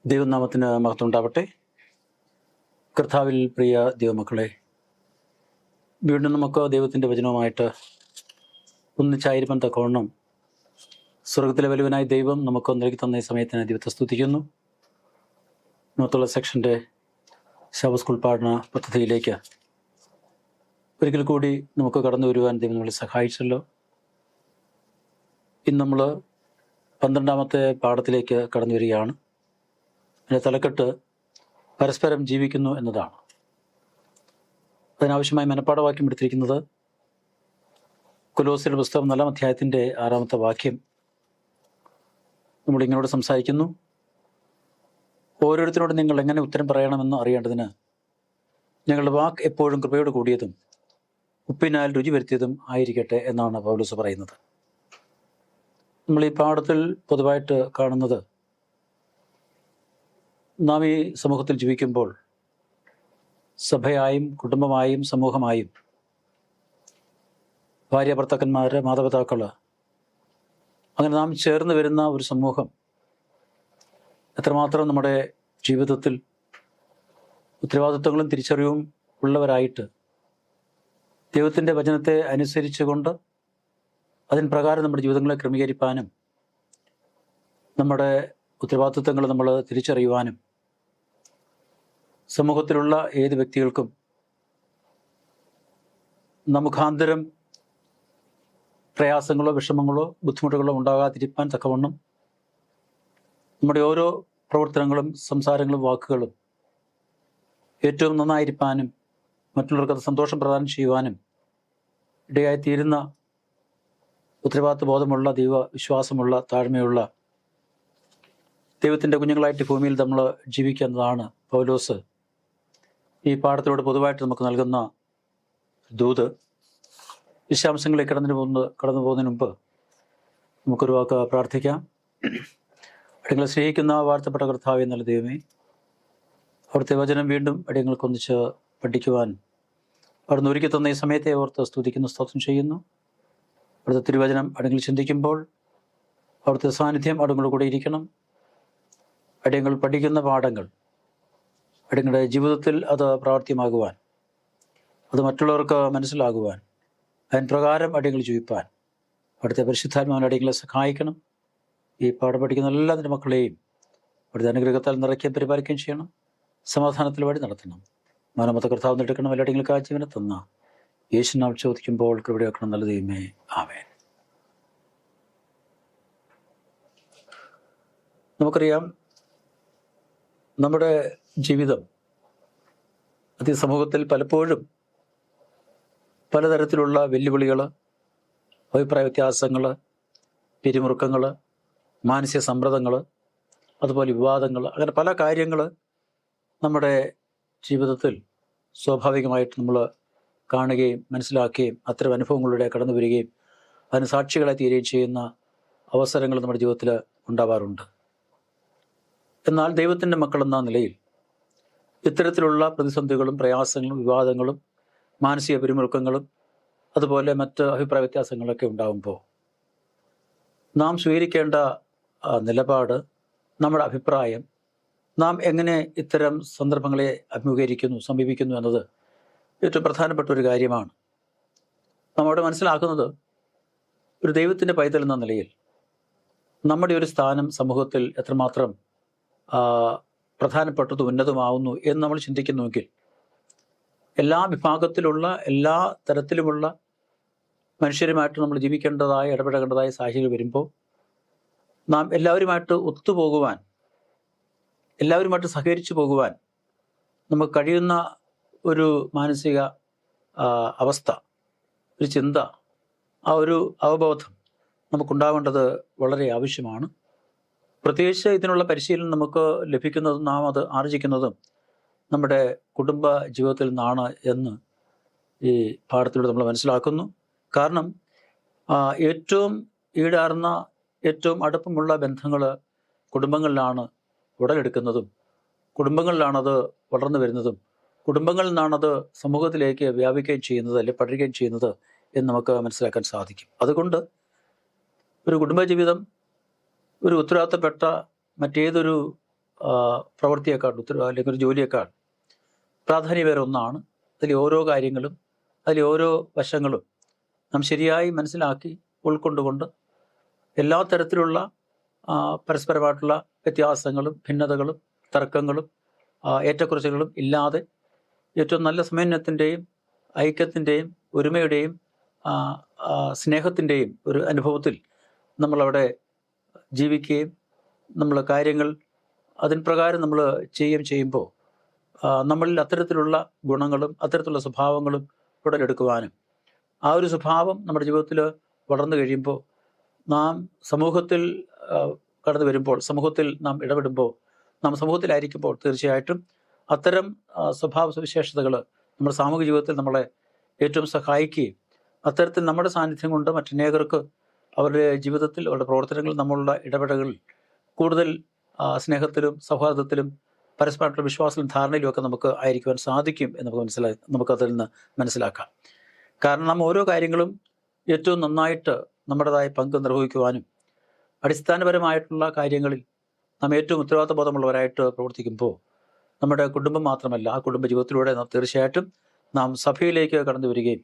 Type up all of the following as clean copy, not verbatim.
ദൈവനാമത്തിന് മഹത്വം ഉണ്ടാവട്ടെ. കർത്താവിൽ പ്രിയ ദൈവമക്കളെ, വീണ്ടും നമുക്ക് ദൈവത്തിൻ്റെ വചനവുമായിട്ട് ഒന്നിച്ചായിരിക്കാൻ തക്കവണ്ണം സ്വർഗത്തിലെ വലുവനായ ദൈവം നമുക്ക് നൽകി തന്ന ഈ സമയത്തിന് ദൈവത്തെ സ്തുതിക്കുന്നു. ഇന്നത്തുള്ള സെക്ഷൻ്റെ ശവ സ്കൂൾ പാഠന പദ്ധതിയിലേക്ക് ഒരിക്കൽ കൂടി നമുക്ക് കടന്നു വരുവാൻ ദൈവം നമ്മളെ സഹായിച്ചല്ലോ. ഇന്ന് നമ്മൾ 12ാമത്തെ പാഠത്തിലേക്ക് കടന്നു വരികയാണ്. അതിൻ്റെ തലക്കെട്ട് പരസ്പരം ജീവിക്കുന്നു എന്നതാണ്. അതിനാവശ്യമായ മനപ്പാഠവാക്യം എടുത്തിരിക്കുന്നത് കൊലോസ്യരുടെ പുസ്തകം 4-ാം അധ്യായത്തിൻ്റെ 6-ാമത്തെ വാക്യം. നമ്മളിങ്ങനോട് സംസാരിക്കുന്നു: ഓരോരുത്തരോട് നിങ്ങൾ എങ്ങനെ ഉത്തരം പറയണമെന്ന് അറിയേണ്ടതിന് ഞങ്ങളുടെ വാക്ക് എപ്പോഴും കൃപയോട് കൂടിയതും ഉപ്പിനാൽ രുചി വരുത്തിയതും ആയിരിക്കട്ടെ എന്നാണ് പൗലോസ് പറയുന്നത്. നമ്മൾ ഈ പാഠത്തിൽ പൊതുവായിട്ട് കാണുന്നത്, നാം ഈ സമൂഹത്തിൽ ജീവിക്കുമ്പോൾ സഭയായും കുടുംബമായും സമൂഹമായും ഭാര്യ ഭർത്താക്കന്മാർ, മാതാപിതാക്കൾ, അങ്ങനെ നാം ചേർന്ന് വരുന്ന ഒരു സമൂഹം എത്രമാത്രം നമ്മുടെ ജീവിതത്തിൽ ഉത്തരവാദിത്വങ്ങളും തിരിച്ചറിവും ഉള്ളവരായിട്ട് ദൈവത്തിൻ്റെ വചനത്തെ അനുസരിച്ചുകൊണ്ട് അതിന് പ്രകാരം നമ്മുടെ ജീവിതങ്ങളെ ക്രമീകരിക്കാനും നമ്മുടെ ഉത്തരവാദിത്വങ്ങൾ നമ്മൾ തിരിച്ചറിയുവാനും സമൂഹത്തിലുള്ള ഏത് വ്യക്തികൾക്കും നമുക്കാന്തരം പ്രയാസങ്ങളോ വിഷമങ്ങളോ ബുദ്ധിമുട്ടുകളോ ഉണ്ടാകാതിരിക്കാൻ തക്കവണ്ണം നമ്മുടെ ഓരോ പ്രവർത്തനങ്ങളും സംസാരങ്ങളും വാക്കുകളും ഏറ്റവും നന്നായിരിക്കാനും മറ്റുള്ളവർക്ക് അത് സന്തോഷം പ്രദാനം ചെയ്യുവാനും ഇടയായിത്തീരുന്ന ഉത്തരവാദിത്വ ബോധമുള്ള ദൈവ വിശ്വാസമുള്ള താഴ്മയുള്ള ദൈവത്തിൻ്റെ കുഞ്ഞുങ്ങളായിട്ട് ഭൂമിയിൽ നമ്മൾ ജീവിക്കുന്നതാണ് പൗലോസ് ഈ പാഠത്തിലൂടെ പൊതുവായിട്ട് നമുക്ക് നൽകുന്ന ദൂത്. വിശദാംശങ്ങളിലേക്ക് കടന്നു പോകുന്നതിന് മുമ്പ് നമുക്കൊരു വാക്ക് പ്രാർത്ഥിക്കാം. അടിയങ്ങളെ സ്നേഹിക്കുന്ന വാഴ്ത്തപ്പെട്ട കർത്താവേ, നല്ല ദൈവമേ, അവിടുത്തെ വചനം വീണ്ടും അടിയങ്ങൾക്കൊന്നിച്ച് പഠിക്കുവാൻ അവിടുന്ന് ഒരുക്കി തന്ന ഈ സമയത്തെ ഓർത്ത് സ്തുതിക്കുന്നു, സ്തോത്രം ചെയ്യുന്നു. അവിടുത്തെ തിരുവചനം അടിയങ്ങൾ ചിന്തിക്കുമ്പോൾ അവിടുത്തെ സാന്നിധ്യം അടിയങ്ങളുടെ കൂടെ ഇരിക്കണം. അടിയങ്ങൾ പഠിക്കുന്ന പാഠങ്ങൾ അടിയങ്ങളുടെ ജീവിതത്തിൽ അത് പ്രാവർത്തികമാകുവാൻ, അത് മറ്റുള്ളവർക്ക് മനസ്സിലാകുവാൻ, അതിന് പ്രകാരം അടിയങ്ങൾ ജീവിപ്പാൻ അവിടുത്തെ പരിശുദ്ധാത്മാവിനെ അടിയങ്ങളെ സഹായിക്കണം. ഈ പാഠം പഠിക്കുന്ന എല്ലാത്തിൻ്റെ മക്കളെയും അവിടുത്തെ അനുഗ്രഹത്താൽ നിറയ്ക്കുകയും പരിപാലിക്കുകയും ചെയ്യണം. സമാധാനത്തിൽ വഴി നടത്തണം. മാനമത്ത കർത്താവ് നേടിക്കണം. എല്ലാ അടിയങ്ങൾക്ക് ആ ജീവനെ തന്ന യേശുനാമം ചോദിക്കുമ്പോൾ കൃപയാക്കണം. നല്ല ദൈവമേ, ആമേൻ. നമുക്കറിയാം, നമ്മുടെ ജീവിതം സമൂഹത്തിൽ പലപ്പോഴും പലതരത്തിലുള്ള വെല്ലുവിളികൾ, അഭിപ്രായ വ്യത്യാസങ്ങൾ, പിരിമുറുക്കങ്ങൾ, മാനസിക സമ്മർദ്ദങ്ങൾ, അതുപോലെ വിവാദങ്ങൾ, അങ്ങനെ പല കാര്യങ്ങൾ നമ്മുടെ ജീവിതത്തിൽ സ്വാഭാവികമായിട്ട് നമ്മൾ കാണുകയും മനസ്സിലാക്കുകയും അത്തരം അനുഭവങ്ങളിലൂടെ കടന്നു വരികയും അതിന് സാക്ഷികളായി തീരുകയും ചെയ്യുന്ന അവസരങ്ങൾ നമ്മുടെ ജീവിതത്തിൽ ഉണ്ടാവാറുണ്ട്. എന്നാൽ ദൈവത്തിൻ്റെ മക്കളെന്ന നിലയിൽ ഇത്തരത്തിലുള്ള പ്രതിസന്ധികളും പ്രയാസങ്ങളും വിവാദങ്ങളും മാനസിക പിരിമുറുക്കങ്ങളും അതുപോലെ മറ്റ് അഭിപ്രായ വ്യത്യാസങ്ങളൊക്കെ ഉണ്ടാകുമ്പോൾ നാം സ്വീകരിക്കേണ്ട നിലപാട്, നമ്മുടെ അഭിപ്രായം, നാം എങ്ങനെ ഇത്തരം സന്ദർഭങ്ങളെ സമീപിക്കുന്നു എന്നത് ഏറ്റവും പ്രധാനപ്പെട്ട ഒരു കാര്യമാണ്. നാം അവിടെ മനസ്സിലാക്കുന്നത്, ഒരു ദൈവത്തിൻ്റെ പൈതൽ എന്ന നിലയിൽ നമ്മുടെ ഒരു സ്ഥാനം സമൂഹത്തിൽ എത്രമാത്രം പ്രധാനപ്പെട്ടതും ഉന്നതമാവുന്നു എന്ന് നമ്മൾ ചിന്തിക്കുന്നുവെങ്കിൽ, എല്ലാ വിഭാഗത്തിലുള്ള എല്ലാ തരത്തിലുമുള്ള മനുഷ്യരുമായിട്ട് നമ്മൾ ജീവിക്കേണ്ടതായ ഇടപെടേണ്ടതായ സാഹചര്യം വരുമ്പോൾ നാം എല്ലാവരുമായിട്ട് ഒത്തുപോകുവാൻ, എല്ലാവരുമായിട്ട് സഹകരിച്ചു പോകുവാൻ നമുക്ക് കഴിയുന്ന ഒരു മാനസിക അവസ്ഥ, ഒരു ചിന്ത, ആ ഒരു അവബോധം നമുക്കുണ്ടാവേണ്ടത് വളരെ ആവശ്യമാണ്. പ്രത്യേകിച്ച് ഇതിനുള്ള പരിശീലനം നമുക്ക് ലഭിക്കുന്നതും നാം അത് ആർജിക്കുന്നതും നമ്മുടെ കുടുംബ ജീവിതത്തിൽ നിന്നാണ് എന്ന് ഈ പാഠത്തിലൂടെ നമ്മൾ മനസ്സിലാക്കുന്നു. കാരണം ഏറ്റവും ഈടാർന്ന, ഏറ്റവും അടുപ്പമുള്ള ബന്ധങ്ങൾ കുടുംബങ്ങളിലാണ് ഉടലെടുക്കുന്നതും, കുടുംബങ്ങളിലാണത് വളർന്നു വരുന്നതും, കുടുംബങ്ങളിൽ നിന്നാണത് സമൂഹത്തിലേക്ക് വ്യാപിക്കുകയും ചെയ്യുന്നത്, അല്ലെങ്കിൽ പടരുകയും ചെയ്യുന്നത് എന്ന് നമുക്ക് മനസ്സിലാക്കാൻ സാധിക്കും. അതുകൊണ്ട് ഒരു കുടുംബജീവിതം ഒരു ഉത്തരവാദിത്തപ്പെട്ട മറ്റേതൊരു പ്രവൃത്തിയേക്കാൾ അല്ലെങ്കിൽ ഒരു ജോലിയേക്കാൾ പ്രാധാന്യമേറെ ഒന്നാണ്. അതിലെ ഓരോ കാര്യങ്ങളും അതിലെ ഓരോ വശങ്ങളും നാം ശരിയായി മനസ്സിലാക്കി ഉൾക്കൊണ്ടുകൊണ്ട് എല്ലാ തരത്തിലുള്ള പരസ്പരമായിട്ടുള്ള വ്യത്യാസങ്ങളും ഭിന്നതകളും തർക്കങ്ങളും ഏറ്റക്കുറച്ചുകളും ഇല്ലാതെ ഏറ്റവും നല്ല സമന്വയത്തിൻ്റെയും ഐക്യത്തിൻ്റെയും ഒരുമയുടെയും സ്നേഹത്തിൻ്റെയും ഒരു അനുഭവത്തിൽ നമ്മളവിടെ ജീവിക്കുകയും നമ്മൾ കാര്യങ്ങൾ അതിന് പ്രകാരം നമ്മൾ ചെയ്യുമ്പോൾ നമ്മളിൽ അത്തരത്തിലുള്ള ഗുണങ്ങളും അത്തരത്തിലുള്ള സ്വഭാവങ്ങളും ഉടലെടുക്കുവാനും ആ ഒരു സ്വഭാവം നമ്മുടെ ജീവിതത്തിൽ വളർന്നു കഴിയുമ്പോൾ നാം സമൂഹത്തിൽ കടന്നു വരുമ്പോൾ, സമൂഹത്തിൽ നാം ഇടപെടുമ്പോൾ, നാം സമൂഹത്തിലായിരിക്കുമ്പോൾ തീർച്ചയായിട്ടും അത്തരം സ്വഭാവ സവിശേഷതകൾ നമ്മുടെ സാമൂഹിക ജീവിതത്തിൽ നമ്മളെ ഏറ്റവും സഹായിക്കുകയും അത്തരത്തിൽ നമ്മുടെ സാന്നിധ്യം കൊണ്ട് മറ്റനേകർക്ക് അവരുടെ ജീവിതത്തിൽ അവരുടെ പ്രവർത്തനങ്ങളിൽ നമ്മളുടെ ഇടപെടലുകളിൽ കൂടുതൽ സ്നേഹത്തിലും സൗഹാർദ്ദത്തിലും പരസ്പരമായിട്ടുള്ള വിശ്വാസത്തിലും ധാരണയിലും ഒക്കെ നമുക്ക് ആയിരിക്കുവാൻ സാധിക്കും എന്ന് നമുക്കതിൽ നിന്ന് മനസ്സിലാക്കാം. കാരണം നാം ഓരോ കാര്യങ്ങളും ഏറ്റവും നന്നായിട്ട് നമ്മുടേതായ പങ്ക് നിർവഹിക്കുവാനും അടിസ്ഥാനപരമായിട്ടുള്ള കാര്യങ്ങളിൽ നാം ഏറ്റവും ഉത്തരവാദിത്തബോധമുള്ളവരായിട്ട് പ്രവർത്തിക്കുമ്പോൾ നമ്മുടെ കുടുംബം മാത്രമല്ല, ആ കുടുംബ ജീവിതത്തിലൂടെ തീർച്ചയായിട്ടും നാം സഭയിലേക്ക് കടന്നു വരികയും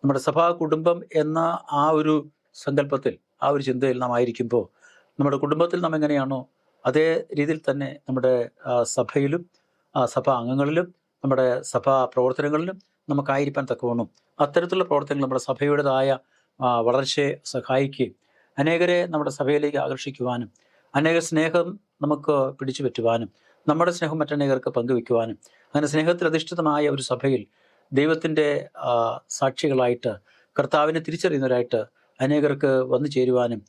നമ്മുടെ സഭാ കുടുംബം എന്ന ആ ഒരു സങ്കല്പത്തിൽ, ആ ഒരു ചിന്തയിൽ നാം ആയിരിക്കുമ്പോൾ നമ്മുടെ കുടുംബത്തിൽ നാം എങ്ങനെയാണോ അതേ രീതിയിൽ തന്നെ നമ്മുടെ സഭയിലും സഭാ അംഗങ്ങളിലും നമ്മുടെ സഭാ പ്രവർത്തനങ്ങളിലും നമുക്കായിരിക്കാൻ തക്കവണ്ണം അത്തരത്തിലുള്ള പ്രവർത്തനങ്ങൾ നമ്മുടെ സഭയുടേതായ വളർച്ചയെ സഹായിക്കുകയും അനേകരെ നമ്മുടെ സഭയിലേക്ക് ആകർഷിക്കുവാനും അനേക സ്നേഹം നമുക്ക് പിടിച്ചു പറ്റുവാനും നമ്മുടെ സ്നേഹം മറ്റനേകർക്ക് പങ്കുവെക്കുവാനും അങ്ങനെ സ്നേഹത്തിൽ അധിഷ്ഠിതമായ ഒരു സഭയിൽ ദൈവത്തിൻ്റെ സാക്ഷികളായിട്ട് കർത്താവിനെ തിരിച്ചറിയുന്നവരായിട്ട് അനേകർക്ക് വന്നു ചേരുവാനും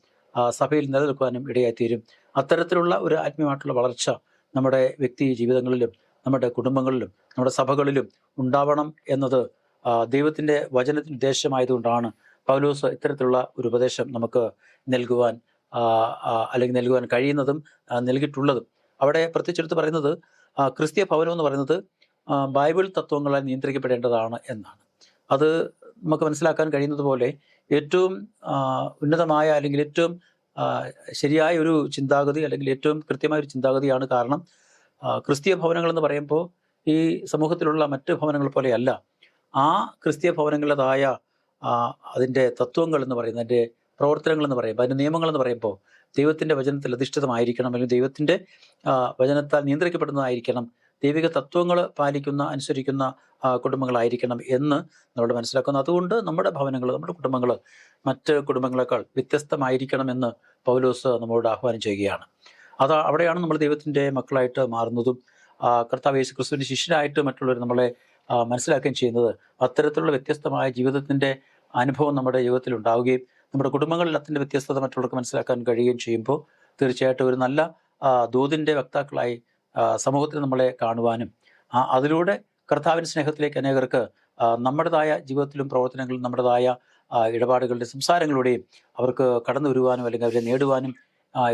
സഭയിൽ നിലനിൽക്കുവാനും ഇടയായിത്തീരും. അത്തരത്തിലുള്ള ഒരു ആത്മീയമായിട്ടുള്ള വളർച്ച നമ്മുടെ വ്യക്തി ജീവിതങ്ങളിലും നമ്മുടെ കുടുംബങ്ങളിലും നമ്മുടെ സഭകളിലും ഉണ്ടാവണം എന്നത് ദൈവത്തിൻ്റെ വചനത്തിന് ഉദ്ദേശമായതുകൊണ്ടാണ് പൗലോസ് ഇത്തരത്തിലുള്ള ഒരു ഉപദേശം നമുക്ക് നൽകുവാൻ കഴിയുന്നതും നൽകിയിട്ടുള്ളതും. അവിടെ പ്രത്യേകിച്ചെടുത്ത് പറയുന്നത് ക്രിസ്തീയ ഭവനം എന്ന് പറയുന്നത് ബൈബിൾ തത്വങ്ങളാൽ നിയന്ത്രിക്കപ്പെടേണ്ടതാണ് എന്നാണ്. അത് നമുക്ക് മനസ്സിലാക്കാൻ കഴിയുന്നത് പോലെ ഏറ്റവും ഉന്നതമായ അല്ലെങ്കിൽ ഏറ്റവും ശരിയായ ഒരു ചിന്താഗതി അല്ലെങ്കിൽ ഏറ്റവും കൃത്യമായ ഒരു ചിന്താഗതിയാണ്. കാരണം ക്രിസ്തീയ ഭവനങ്ങൾ എന്ന് പറയുമ്പോൾ ഈ സമൂഹത്തിലുള്ള മറ്റ് ഭവനങ്ങൾ പോലെയല്ല. ആ ക്രിസ്തീയ ഭവനങ്ങളുടേതായ അതിൻ്റെ തത്വങ്ങൾ എന്ന് പറയുന്നത്, അതിൻ്റെ പ്രവർത്തനങ്ങൾ എന്ന് പറയുമ്പോൾ, അതിൻ്റെ നിയമങ്ങൾ എന്ന് പറയുമ്പോൾ ദൈവത്തിൻ്റെ വചനത്തിൽ അധിഷ്ഠിതമായിരിക്കണം, അല്ലെങ്കിൽ ദൈവത്തിൻ്റെ വചനത്താൽ നിയന്ത്രിക്കപ്പെടുന്നതായിരിക്കണം, ദൈവിക തത്വങ്ങൾ പാലിക്കുന്ന അനുസരിക്കുന്ന കുടുംബങ്ങളായിരിക്കണം എന്ന് നമ്മൾ മനസ്സിലാക്കുന്നു. അതുകൊണ്ട് നമ്മുടെ ഭവനങ്ങൾ, നമ്മുടെ കുടുംബങ്ങൾ മറ്റ് കുടുംബങ്ങളെക്കാൾ വ്യത്യസ്തമായിരിക്കണമെന്ന് പൗലോസ് നമ്മളോട് ആഹ്വാനം ചെയ്യുകയാണ്. അവിടെയാണ് നമ്മൾ ദൈവത്തിൻ്റെ മക്കളായിട്ട് മാറുന്നതും കർത്താവ് യേശു ക്രിസ്തുവിൻ്റെ ശിഷ്യരായിട്ട് മറ്റുള്ളവർ നമ്മളെ മനസ്സിലാക്കുകയും ചെയ്യുന്നത്. അത്തരത്തിലുള്ള വ്യത്യസ്തമായ ജീവിതത്തിൻ്റെ അനുഭവം നമ്മുടെ ജീവിതത്തിൽ ഉണ്ടാവുകയും നമ്മുടെ കുടുംബങ്ങളിൽ അതിൻ്റെ വ്യത്യസ്തത മറ്റുള്ളവർക്ക് മനസ്സിലാക്കാൻ കഴിയുകയും ചെയ്യുമ്പോൾ തീർച്ചയായിട്ടും ഒരു നല്ല ദൂതിൻ്റെ വക്താക്കളായി സമൂഹത്തിൽ നമ്മളെ കാണുവാനും അതിലൂടെ കർത്താവിൻ്റെ സ്നേഹത്തിലേക്ക് അനേകർക്ക് നമ്മുടേതായ ജീവിതത്തിലും പ്രവർത്തനങ്ങളിലും നമ്മുടേതായ ഇടപാടുകളുടെ സംസാരങ്ങളുടെയും അവർക്ക് കടന്നു വരുവാനും അല്ലെങ്കിൽ അവരെ നേടുവാനും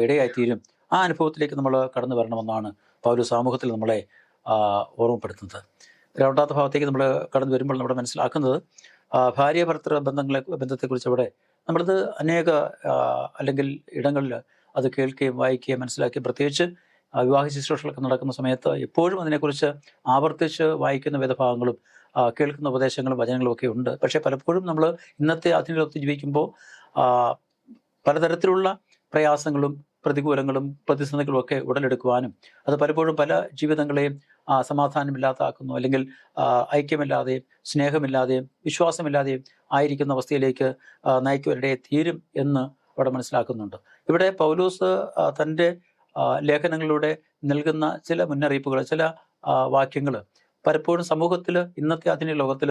ഇടയായിത്തീരും. ആ അനുഭവത്തിലേക്ക് നമ്മൾ കടന്നു വരണമെന്നാണ് പൗലോസ് സമൂഹത്തിൽ നമ്മളെ ഓർമ്മപ്പെടുത്തുന്നത്. രണ്ടാമത്തെ ഭാഗത്തേക്ക് നമ്മൾ കടന്നു വരുമ്പോൾ നമ്മൾ മനസ്സിലാക്കുന്നത് ഭാര്യ ഭർത്തൃ ബന്ധത്തെക്കുറിച്ച് അവിടെ നമ്മളത് അനേക അല്ലെങ്കിൽ ഇടങ്ങളിൽ അത് കേൾക്കുകയും വായിക്കുകയും മനസ്സിലാക്കുകയും പ്രത്യേകിച്ച് വിവാഹ ശുശ്രൂഷകളൊക്കെ നടക്കുന്ന സമയത്ത് എപ്പോഴും അതിനെക്കുറിച്ച് ആവർത്തിച്ച് വായിക്കുന്ന വേദഭാഗങ്ങളും കേൾക്കുന്ന ഉപദേശങ്ങളും വചനങ്ങളും ഒക്കെ ഉണ്ട്. പക്ഷേ പലപ്പോഴും നമ്മൾ ഇന്നത്തെ ആധുനികത്തിൽ ജീവിക്കുമ്പോൾ പലതരത്തിലുള്ള പ്രയാസങ്ങളും പ്രതികൂലങ്ങളും പ്രതിസന്ധികളും ഒക്കെ ഉടലെടുക്കുവാനും അത് പലപ്പോഴും പല ജീവിതങ്ങളെയും സമാധാനമില്ലാതാക്കുന്നു, അല്ലെങ്കിൽ ഐക്യമില്ലാതെയും സ്നേഹമില്ലാതെയും വിശ്വാസമില്ലാതെയും ആയിരിക്കുന്ന അവസ്ഥയിലേക്ക് നയിക്കുവാനിടയെ തീരും എന്ന് അവിടെ മനസ്സിലാക്കുന്നുണ്ട്. ഇവിടെ പൗലോസ് തൻ്റെ ലേഖനങ്ങളിലൂടെ നൽകുന്ന ചില മുന്നറിയിപ്പുകൾ, ചില വാക്യങ്ങൾ പലപ്പോഴും സമൂഹത്തിൽ ഇന്നത്തെ ആധുനിക ലോകത്തിൽ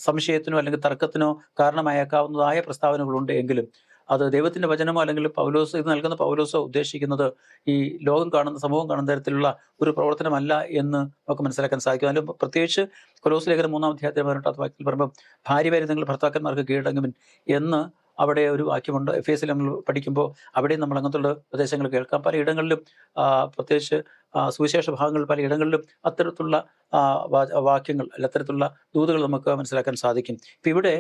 സംശയത്തിനോ അല്ലെങ്കിൽ തർക്കത്തിനോ കാരണമായേക്കാവുന്നതായ പ്രസ്താവനകളുണ്ട്. എങ്കിലും അത് ദൈവത്തിൻ്റെ വചനമോ അല്ലെങ്കിൽ പൗലോസ് ഇത് നൽകുന്ന പൗലോസോ ഉദ്ദേശിക്കുന്നത് ഈ ലോകം കാണുന്ന സമൂഹം കാണുന്ന തരത്തിലുള്ള ഒരു പ്രവർത്തനമല്ല എന്ന് നമുക്ക് മനസ്സിലാക്കാൻ സാധിക്കും. അതിൽ പ്രത്യേകിച്ച് കൊലോസ് ലേഖനം 3-ാം അധ്യായത്തിൽ 18-ാമത്തെ വാക്യത്തിൽ പറയുമ്പോൾ ഭാര്യമാരെ നിങ്ങൾ ഭർത്താക്കന്മാർക്ക് കീഴടങ്ങുവിൻ എന്ന് അവിടെ ഒരു വാക്യമുണ്ട്. എഫേസിൽ നമ്മൾ പഠിക്കുമ്പോൾ അവിടെയും നമ്മൾ അങ്ങനത്തുള്ള ഉപദേശങ്ങൾ കേൾക്കാം. പലയിടങ്ങളിലും പ്രത്യേകിച്ച് സുവിശേഷ ഭാഗങ്ങളിൽ പലയിടങ്ങളിലും അത്തരത്തിലുള്ള വാക്യങ്ങൾ അല്ല അത്തരത്തിലുള്ള ദൂതുകൾ നമുക്ക് മനസ്സിലാക്കാൻ സാധിക്കും. ഇപ്പം ഇവിടെ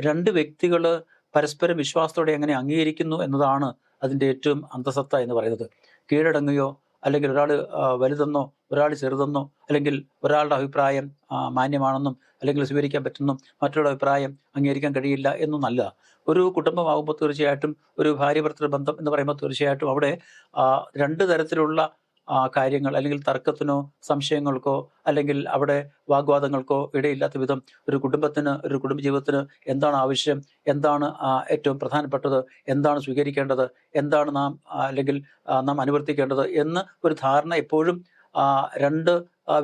രണ്ട് വ്യക്തികൾ പരസ്പരം വിശ്വാസത്തോടെ എങ്ങനെ അംഗീകരിക്കുന്നു എന്നതാണ് അതിൻ്റെ ഏറ്റവും അന്തസത്ത എന്ന് പറയുന്നത്. കീഴടങ്ങുകയോ അല്ലെങ്കിൽ ഒരാൾ വലുതെന്നോ ഒരാൾ ചെറുതെന്നോ, അല്ലെങ്കിൽ ഒരാളുടെ അഭിപ്രായം മാന്യമാണെന്നും അല്ലെങ്കിൽ സ്വീകരിക്കാൻ പറ്റുന്നും മറ്റുള്ള അഭിപ്രായം അംഗീകരിക്കാൻ കഴിയില്ല എന്നൊന്നല്ല. ഒരു കുടുംബമാകുമ്പോൾ തീർച്ചയായിട്ടും ഒരു ഭാര്യ ഭർത്തൃ ബന്ധം എന്ന് പറയുമ്പോൾ തീർച്ചയായിട്ടും അവിടെ രണ്ട് തരത്തിലുള്ള കാര്യങ്ങൾ, അല്ലെങ്കിൽ തർക്കത്തിനോ സംശയങ്ങൾക്കോ അല്ലെങ്കിൽ അവിടെ വാഗ്വാദങ്ങൾക്കോ ഇടയില്ലാത്ത വിധം ഒരു കുടുംബത്തിന്, ഒരു കുടുംബജീവിതത്തിന് എന്താണ് ആവശ്യം, എന്താണ് ഏറ്റവും പ്രധാനപ്പെട്ടത്, എന്താണ് സ്വീകരിക്കേണ്ടത്, എന്താണ് നാം അല്ലെങ്കിൽ നാം അനുവർത്തിക്കേണ്ടത് എന്ന് ഒരു ധാരണ എപ്പോഴും രണ്ട്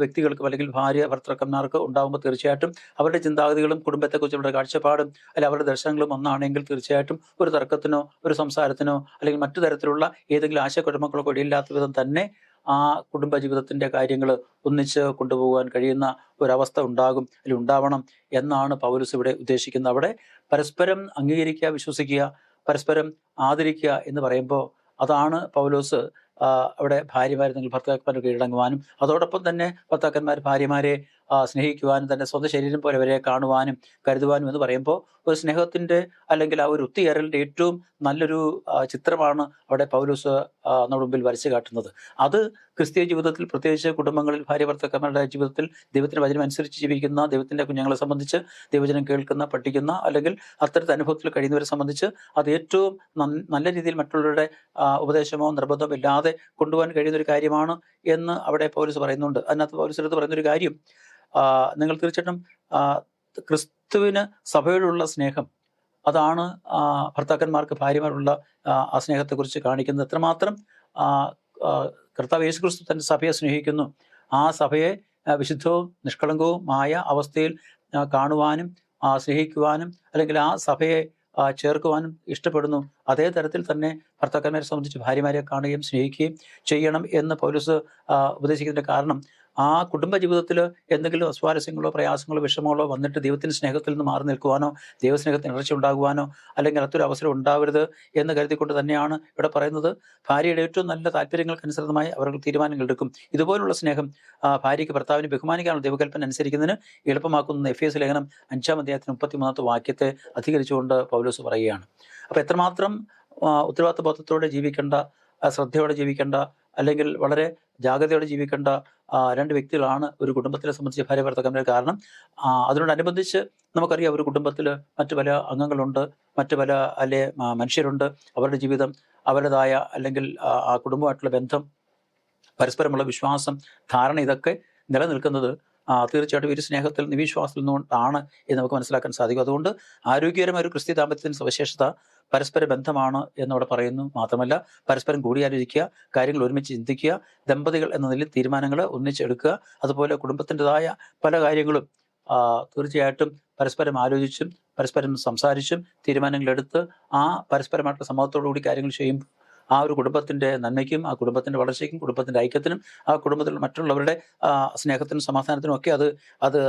വ്യക്തികൾക്കും അല്ലെങ്കിൽ ഭാര്യ ഭർത്തൃക്കന്മാർക്ക് ഉണ്ടാകുമ്പോൾ തീർച്ചയായിട്ടും അവരുടെ ചിന്താഗതികളും കുടുംബത്തെക്കുറിച്ചുള്ള കാഴ്ചപ്പാടും അല്ലെങ്കിൽ അവരുടെ ദർശനങ്ങളും ഒന്നാണെങ്കിൽ തീർച്ചയായിട്ടും ഒരു തർക്കത്തിനോ ഒരു സംസാരത്തിനോ അല്ലെങ്കിൽ മറ്റു തരത്തിലുള്ള ഏതെങ്കിലും ആശയക്കുഴപ്പങ്ങൾക്കോ ഇടയില്ലാത്ത വിധം തന്നെ ആ കുടുംബജീവിതത്തിന്റെ കാര്യങ്ങൾ ഒന്നിച്ച് കൊണ്ടുപോകാൻ കഴിയുന്ന ഒരവസ്ഥ ഉണ്ടാകും, അല്ലെങ്കിൽ ഉണ്ടാവണം എന്നാണ് പൗലോസ് ഇവിടെ ഉദ്ദേശിക്കുന്നത്. അവിടെ പരസ്പരം അംഗീകരിക്കുക, വിശ്വസിക്കുക, പരസ്പരം ആദരിക്കുക എന്ന് പറയുമ്പോൾ അതാണ് പൗലോസ് അവിടെ ഭാര്യമാരെ നിങ്ങൾ ഭർത്താക്കന്മാർ കീഴടങ്ങുവാനും അതോടൊപ്പം തന്നെ ഭർത്താക്കന്മാർ ഭാര്യമാരെ സ്നേഹിക്കുവാനും തന്നെ സ്വന്തം ശരീരം പോലെ അവരെ കാണുവാനും കരുതുവാനും എന്ന് പറയുമ്പോൾ ഒരു സ്നേഹത്തിന്റെ അല്ലെങ്കിൽ ആ ഒരു ഒത്തുചേരലിന്റെ ഏറ്റവും നല്ലൊരു ചിത്രമാണ് അവിടെ പൗലോസ് നമ്മുടെ മുമ്പിൽ വരച്ചു കാട്ടുന്നത്. അത് ക്രിസ്തീയ ജീവിതത്തിൽ, പ്രത്യേകിച്ച് കുടുംബങ്ങളിൽ ഭാര്യ ഭർത്താക്കന്മാരുടെ ജീവിതത്തിൽ ദൈവത്തിന്റെ വചനം അനുസരിച്ച് ജീവിക്കുന്ന ദൈവത്തിന്റെ കുഞ്ഞുങ്ങളെ സംബന്ധിച്ച്, ദൈവവചനം കേൾക്കുന്ന, പഠിക്കുന്ന അല്ലെങ്കിൽ അത്തരത്തിൽ അനുഭവത്തിൽ കഴിയുന്നവരെ സംബന്ധിച്ച് അത് ഏറ്റവും നല്ല രീതിയിൽ മറ്റുള്ളവരുടെ ഉപദേശമോ നിർബന്ധമോ ഇല്ലാതെ കൊണ്ടുപോകാൻ കഴിയുന്ന ഒരു കാര്യമാണ് എന്ന് അവിടെ പൗലോസ് പറയുന്നുണ്ട്. അതിനകത്ത് പൗലോസ് എടുത്ത് പറയുന്നൊരു കാര്യം, നിങ്ങൾ തീർച്ചയായിട്ടും ക്രിസ്തുവിന് സഭയോടുള്ള സ്നേഹം, അതാണ് ഭർത്താക്കന്മാർക്ക് ഭാര്യമാരുള്ള ആ സ്നേഹത്തെക്കുറിച്ച് കാണിക്കുന്നത്. എത്രമാത്രം കർത്താവ് യേശു ക്രിസ്തു തന്റെ സഭയെ സ്നേഹിക്കുന്നു, ആ സഭയെ വിശുദ്ധവും നിഷ്കളങ്കവുമായ അവസ്ഥയിൽ കാണുവാനും സ്നേഹിക്കുവാനും അല്ലെങ്കിൽ ആ സഭയെ ചേർക്കുവാനും ഇഷ്ടപ്പെടുന്നു. അതേ തരത്തിൽ തന്നെ ഭർത്താക്കന്മാരെ സംബന്ധിച്ച് ഭാര്യമാരെ കാണുകയും സ്നേഹിക്കുകയും ചെയ്യണം എന്ന് പൗലോസ് ഉപദേശിക്കുന്നതിന്റെ കാരണം, ആ കുടുംബ ജീവിതത്തിൽ എന്തെങ്കിലും അസ്വാരസ്യങ്ങളോ പ്രയാസങ്ങളോ വിഷമങ്ങളോ വന്നിട്ട് ദൈവത്തിന്റെ സ്നേഹത്തിൽ നിന്ന് മാറി നിൽക്കുവാനോ ദൈവസ്നേഹത്തിന് ഇടർച്ച ഉണ്ടാകുവാനോ അല്ലെങ്കിൽ അതൊരു അവസരം ഉണ്ടാവരുത് എന്ന് കരുതിക്കൊണ്ട് തന്നെയാണ് ഇവിടെ പറയുന്നത്. ഭാര്യയുടെ ഏറ്റവും നല്ല താല്പര്യങ്ങൾക്കനുസൃതമായി അവർ തീരുമാനങ്ങൾ എടുക്കും. ഇതുപോലുള്ള സ്നേഹം ഭാര്യയ്ക്ക് ഭർത്താവിനെ ബഹുമാനിക്കാനുള്ള ദൈവകൽപ്പന അനുസരിക്കുന്നതിന് എളുപ്പമാക്കുന്ന എഫേസ് ലേഖനം 5-ാം അധ്യായത്തിന് 33-ാമത്തെ വാക്യത്തെ അധികരിച്ചുകൊണ്ട് പൗലോസ് പറയുകയാണ്. അപ്പൊ എത്രമാത്രം ഉത്തരവാദിത്ത ബോധത്തോടെ ജീവിക്കേണ്ട, ശ്രദ്ധയോടെ ജീവിക്കേണ്ട അല്ലെങ്കിൽ വളരെ ജാഗ്രതയോടെ ജീവിക്കേണ്ട രണ്ട് വ്യക്തികളാണ് ഒരു കുടുംബത്തിനെ സംബന്ധിച്ച് ഭാര്യ ഭർത്താക്കന്മാർ. കാരണം അതിനോടനുബന്ധിച്ച് നമുക്കറിയാം ഒരു കുടുംബത്തിൽ മറ്റു പല അംഗങ്ങളുണ്ട്, മറ്റു പല മനുഷ്യരുണ്ട്. അവരുടെ ജീവിതം, അവരുടേതായ അല്ലെങ്കിൽ ആ കുടുംബമായിട്ടുള്ള ബന്ധം, പരസ്പരമുള്ള വിശ്വാസം, ധാരണ, ഇതൊക്കെ നിലനിൽക്കുന്നത് തീർച്ചയായിട്ടും ഒരു സ്നേഹത്തിൽ നിവിശ്വാസത്തിൽ നിന്നുകൊണ്ടാണ് എന്ന് നമുക്ക് മനസ്സിലാക്കാൻ സാധിക്കും. അതുകൊണ്ട് ആരോഗ്യകരമായ ഒരു ക്രിസ്ത്യ ദാമ്പത്യത്തിന്റെ സവിശേഷത പരസ്പര ബന്ധമാണ് എന്നവിടെ പറയുന്നു. മാത്രമല്ല പരസ്പരം കൂടിയാലോചിക്കുക, കാര്യങ്ങൾ ഒരുമിച്ച് ചിന്തിക്കുക, ദമ്പതികൾ എന്ന നിലയിൽ തീരുമാനങ്ങൾ ഒന്നിച്ചെടുക്കുക. അതുപോലെ കുടുംബത്തിൻ്റെതായ പല കാര്യങ്ങളും തീർച്ചയായിട്ടും പരസ്പരം ആലോചിച്ചും പരസ്പരം സംസാരിച്ചും തീരുമാനങ്ങളെടുത്ത് പരസ്പരമായിട്ടുള്ള സമ്മതത്തോടു കൂടി കാര്യങ്ങൾ ചെയ്യുമ്പോൾ ആ ഒരു കുടുംബത്തിന്റെ നന്മയ്ക്കും ആ കുടുംബത്തിന്റെ വളർച്ചയ്ക്കും കുടുംബത്തിന്റെ ഐക്യത്തിനും ആ കുടുംബത്തിൽ മറ്റുള്ളവരുടെ സ്നേഹത്തിനും സമാധാനത്തിനും ഒക്കെ അത്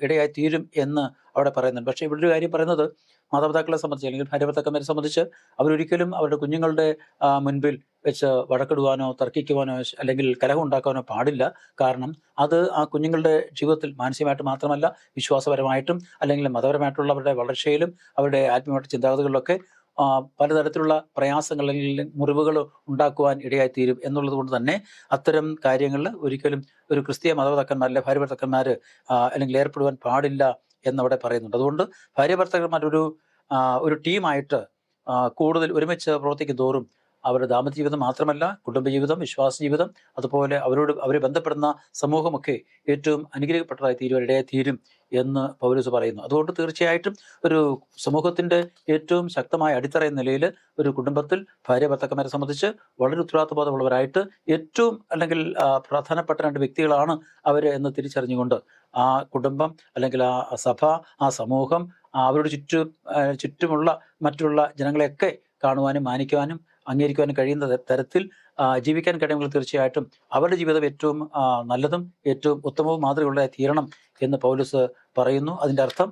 ഇടയായി തീരും എന്ന് അവിടെ പറയുന്നുണ്ട്. പക്ഷേ ഇവിടെ ഒരു കാര്യം പറയുന്നത്, മാതാപിതാക്കളെ സംബന്ധിച്ച് അല്ലെങ്കിൽ ഭാര്യ ഭർത്താക്കന്മാരെ സംബന്ധിച്ച് അവരൊരിക്കലും അവരുടെ കുഞ്ഞുങ്ങളുടെ മുൻപിൽ വെച്ച് വഴക്കിടുവാനോ തർക്കിക്കുവാനോ അല്ലെങ്കിൽ കലഹം ഉണ്ടാക്കാനോ പാടില്ല. കാരണം അത് ആ കുഞ്ഞുങ്ങളുടെ ജീവിതത്തിൽ മാനസികമായിട്ട് മാത്രമല്ല വിശ്വാസപരമായിട്ടും അല്ലെങ്കിൽ മതപരമായിട്ടുള്ള അവരുടെ വളർച്ചയിലും അവരുടെ ആത്മീയമായിട്ട് ചിന്താഗതികളിലൊക്കെ പലതരത്തിലുള്ള പ്രയാസങ്ങൾ അല്ലെങ്കിൽ മുറിവുകൾ ഉണ്ടാക്കുവാൻ ഇടയായിത്തീരും എന്നുള്ളത് കൊണ്ട് തന്നെ അത്തരം കാര്യങ്ങളിൽ ഒരിക്കലും ഒരു ക്രിസ്തീയ മാതാപിതാക്കന്മാരിലെ ഭാര്യ ഭർത്താക്കന്മാർ അല്ലെങ്കിൽ ഏർപ്പെടുവാൻ പാടില്ല എന്നവിടെ പറയുന്നുണ്ട്. അതുകൊണ്ട് ഭാര്യ ഭർത്താക്കന്മാർ ഒരു ടീമായിട്ട് കൂടുതൽ ഒരുമിച്ച് പ്രവർത്തിക്കും തോറും അവരുടെ ദാമ്പത്യ ജീവിതം മാത്രമല്ല കുടുംബജീവിതം, വിശ്വാസ ജീവിതം, അതുപോലെ അവരെ ബന്ധപ്പെടുന്ന സമൂഹമൊക്കെ ഏറ്റവും അനുഗ്രഹിക്കപ്പെട്ടതായി തീരും, ഇടയായി തീരും എന്ന് പൗലോസ് പറയുന്നു. അതുകൊണ്ട് തീർച്ചയായിട്ടും ഒരു സമൂഹത്തിന്റെ ഏറ്റവും ശക്തമായ അടിത്തറ എന്ന നിലയിൽ ഒരു കുടുംബത്തിൽ ഭാര്യ ഭർത്താക്കന്മാരെ സംബന്ധിച്ച് വളരെ ഉത്തരവാദിത്തബോധമുള്ളവരായിട്ട് ഏറ്റവും അല്ലെങ്കിൽ പ്രധാനപ്പെട്ട രണ്ട് വ്യക്തികളാണ് അവർ എന്ന് തിരിച്ചറിഞ്ഞുകൊണ്ട് ആ കുടുംബം അല്ലെങ്കിൽ ആ സഭ, ആ സമൂഹം, അവരുടെ ചുറ്റുമുള്ള മറ്റുള്ള ജനങ്ങളെയൊക്കെ കാണുവാനും മാനിക്കുവാനും അംഗീകരിക്കുവാനും കഴിയുന്ന തരത്തിൽ ജീവിക്കാൻ കഴിയുമെങ്കിൽ തീർച്ചയായിട്ടും അവരുടെ ജീവിതം ഏറ്റവും നല്ലതും ഏറ്റവും ഉത്തമവും മാതൃകയുള്ളതായി തീരണം എന്ന് പൗലോസ് പറയുന്നു. അതിൻ്റെ അർത്ഥം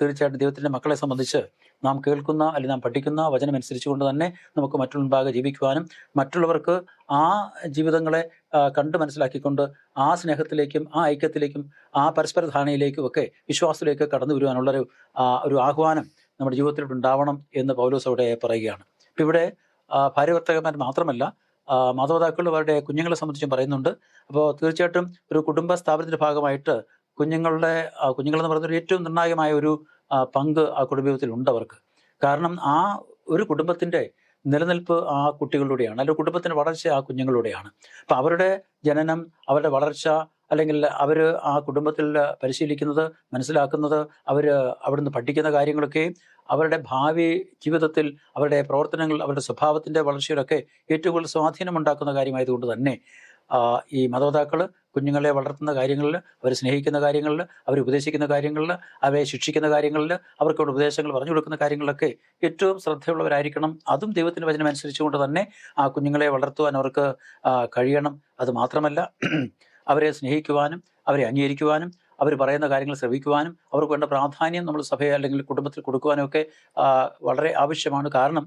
തീർച്ചയായിട്ടും ദൈവത്തിൻ്റെ മക്കളെ സംബന്ധിച്ച് നാം കേൾക്കുന്ന അല്ലെങ്കിൽ നാം പഠിക്കുന്ന വചനം അനുസരിച്ചുകൊണ്ട് തന്നെ നമുക്ക് മറ്റുള്ള മുൻപാകെ ജീവിക്കുവാനും മറ്റുള്ളവർക്ക് ആ ജീവിതങ്ങളെ കണ്ട് മനസ്സിലാക്കിക്കൊണ്ട് ആ സ്നേഹത്തിലേക്കും ആ ഐക്യത്തിലേക്കും ആ പരസ്പര ധാരണയിലേക്കും ഒക്കെ വിശ്വാസത്തിലേക്ക് കടന്നു വരുവാനുള്ള ഒരു ആഹ്വാനം നമ്മുടെ ജീവിതത്തിൽ ഉണ്ടാവണം എന്ന് പൗലോസ് അവിടെ പറയുകയാണ്. ഇപ്പം ഇവിടെ ഭാര്യ ഭർത്താക്കന്മാർ മാത്രമല്ല മാതാപിതാക്കൾ അവരുടെ കുഞ്ഞുങ്ങളെ സംബന്ധിച്ചും പറയുന്നുണ്ട്. അപ്പോൾ തീർച്ചയായിട്ടും ഒരു കുടുംബ സ്ഥാപനത്തിന്റെ ഭാഗമായിട്ട് കുഞ്ഞുങ്ങളെന്ന് പറയുന്ന ഒരു ഏറ്റവും നിർണായകമായ ഒരു പങ്ക് ആ കുടുംബത്തിൽ ഉണ്ട് അവർക്ക്. കാരണം ആ ഒരു കുടുംബത്തിന്റെ നിലനിൽപ്പ് ആ കുട്ടികളിലൂടെയാണ്, അല്ലെങ്കിൽ കുടുംബത്തിന്റെ വളർച്ച ആ കുഞ്ഞുങ്ങളിലൂടെയാണ്. അപ്പം അവരുടെ ജനനം, അവരുടെ വളർച്ച, അല്ലെങ്കിൽ അവർ ആ കുടുംബത്തിൽ പരിശീലിക്കുന്നത്, മനസ്സിലാക്കുന്നത്, അവർ അവിടുന്ന് പഠിക്കുന്ന കാര്യങ്ങളൊക്കെ അവരുടെ ഭാവി ജീവിതത്തിൽ, അവരുടെ പ്രവർത്തനങ്ങൾ, അവരുടെ സ്വഭാവത്തിന്റെ വളർച്ചയിലൊക്കെ ഏറ്റവും കൂടുതൽ സ്വാധീനമുണ്ടാക്കുന്ന കാര്യമായതുകൊണ്ട് തന്നെ ഈ മാതാപിതാക്കൾ കുഞ്ഞുങ്ങളെ വളർത്തുന്ന കാര്യങ്ങളിൽ, അവർ സ്നേഹിക്കുന്ന കാര്യങ്ങളിൽ, അവർ ഉപദേശിക്കുന്ന കാര്യങ്ങളിൽ, അവരെ ശിക്ഷിക്കുന്ന കാര്യങ്ങളിൽ, അവർക്ക് ഉപദേശങ്ങൾ പറഞ്ഞു കൊടുക്കുന്ന കാര്യങ്ങളിലൊക്കെ ഏറ്റവും ശ്രദ്ധയുള്ളവരായിരിക്കണം. അതും ദൈവത്തിൻ്റെ വചനം അനുസരിച്ചുകൊണ്ട് തന്നെ ആ കുഞ്ഞുങ്ങളെ വളർത്തുവാൻ അവർക്ക് കഴിയണം. അത് മാത്രമല്ല, അവരെ സ്നേഹിക്കുവാനും അവരെ അംഗീകരിക്കുവാനും അവർ പറയുന്ന കാര്യങ്ങൾ ശ്രവിക്കുവാനും അവർക്ക് വേണ്ട പ്രാധാന്യം നമ്മൾ സഭയെ അല്ലെങ്കിൽ കുടുംബത്തിൽ കൊടുക്കുവാനും ഒക്കെ വളരെ ആവശ്യമാണ്. കാരണം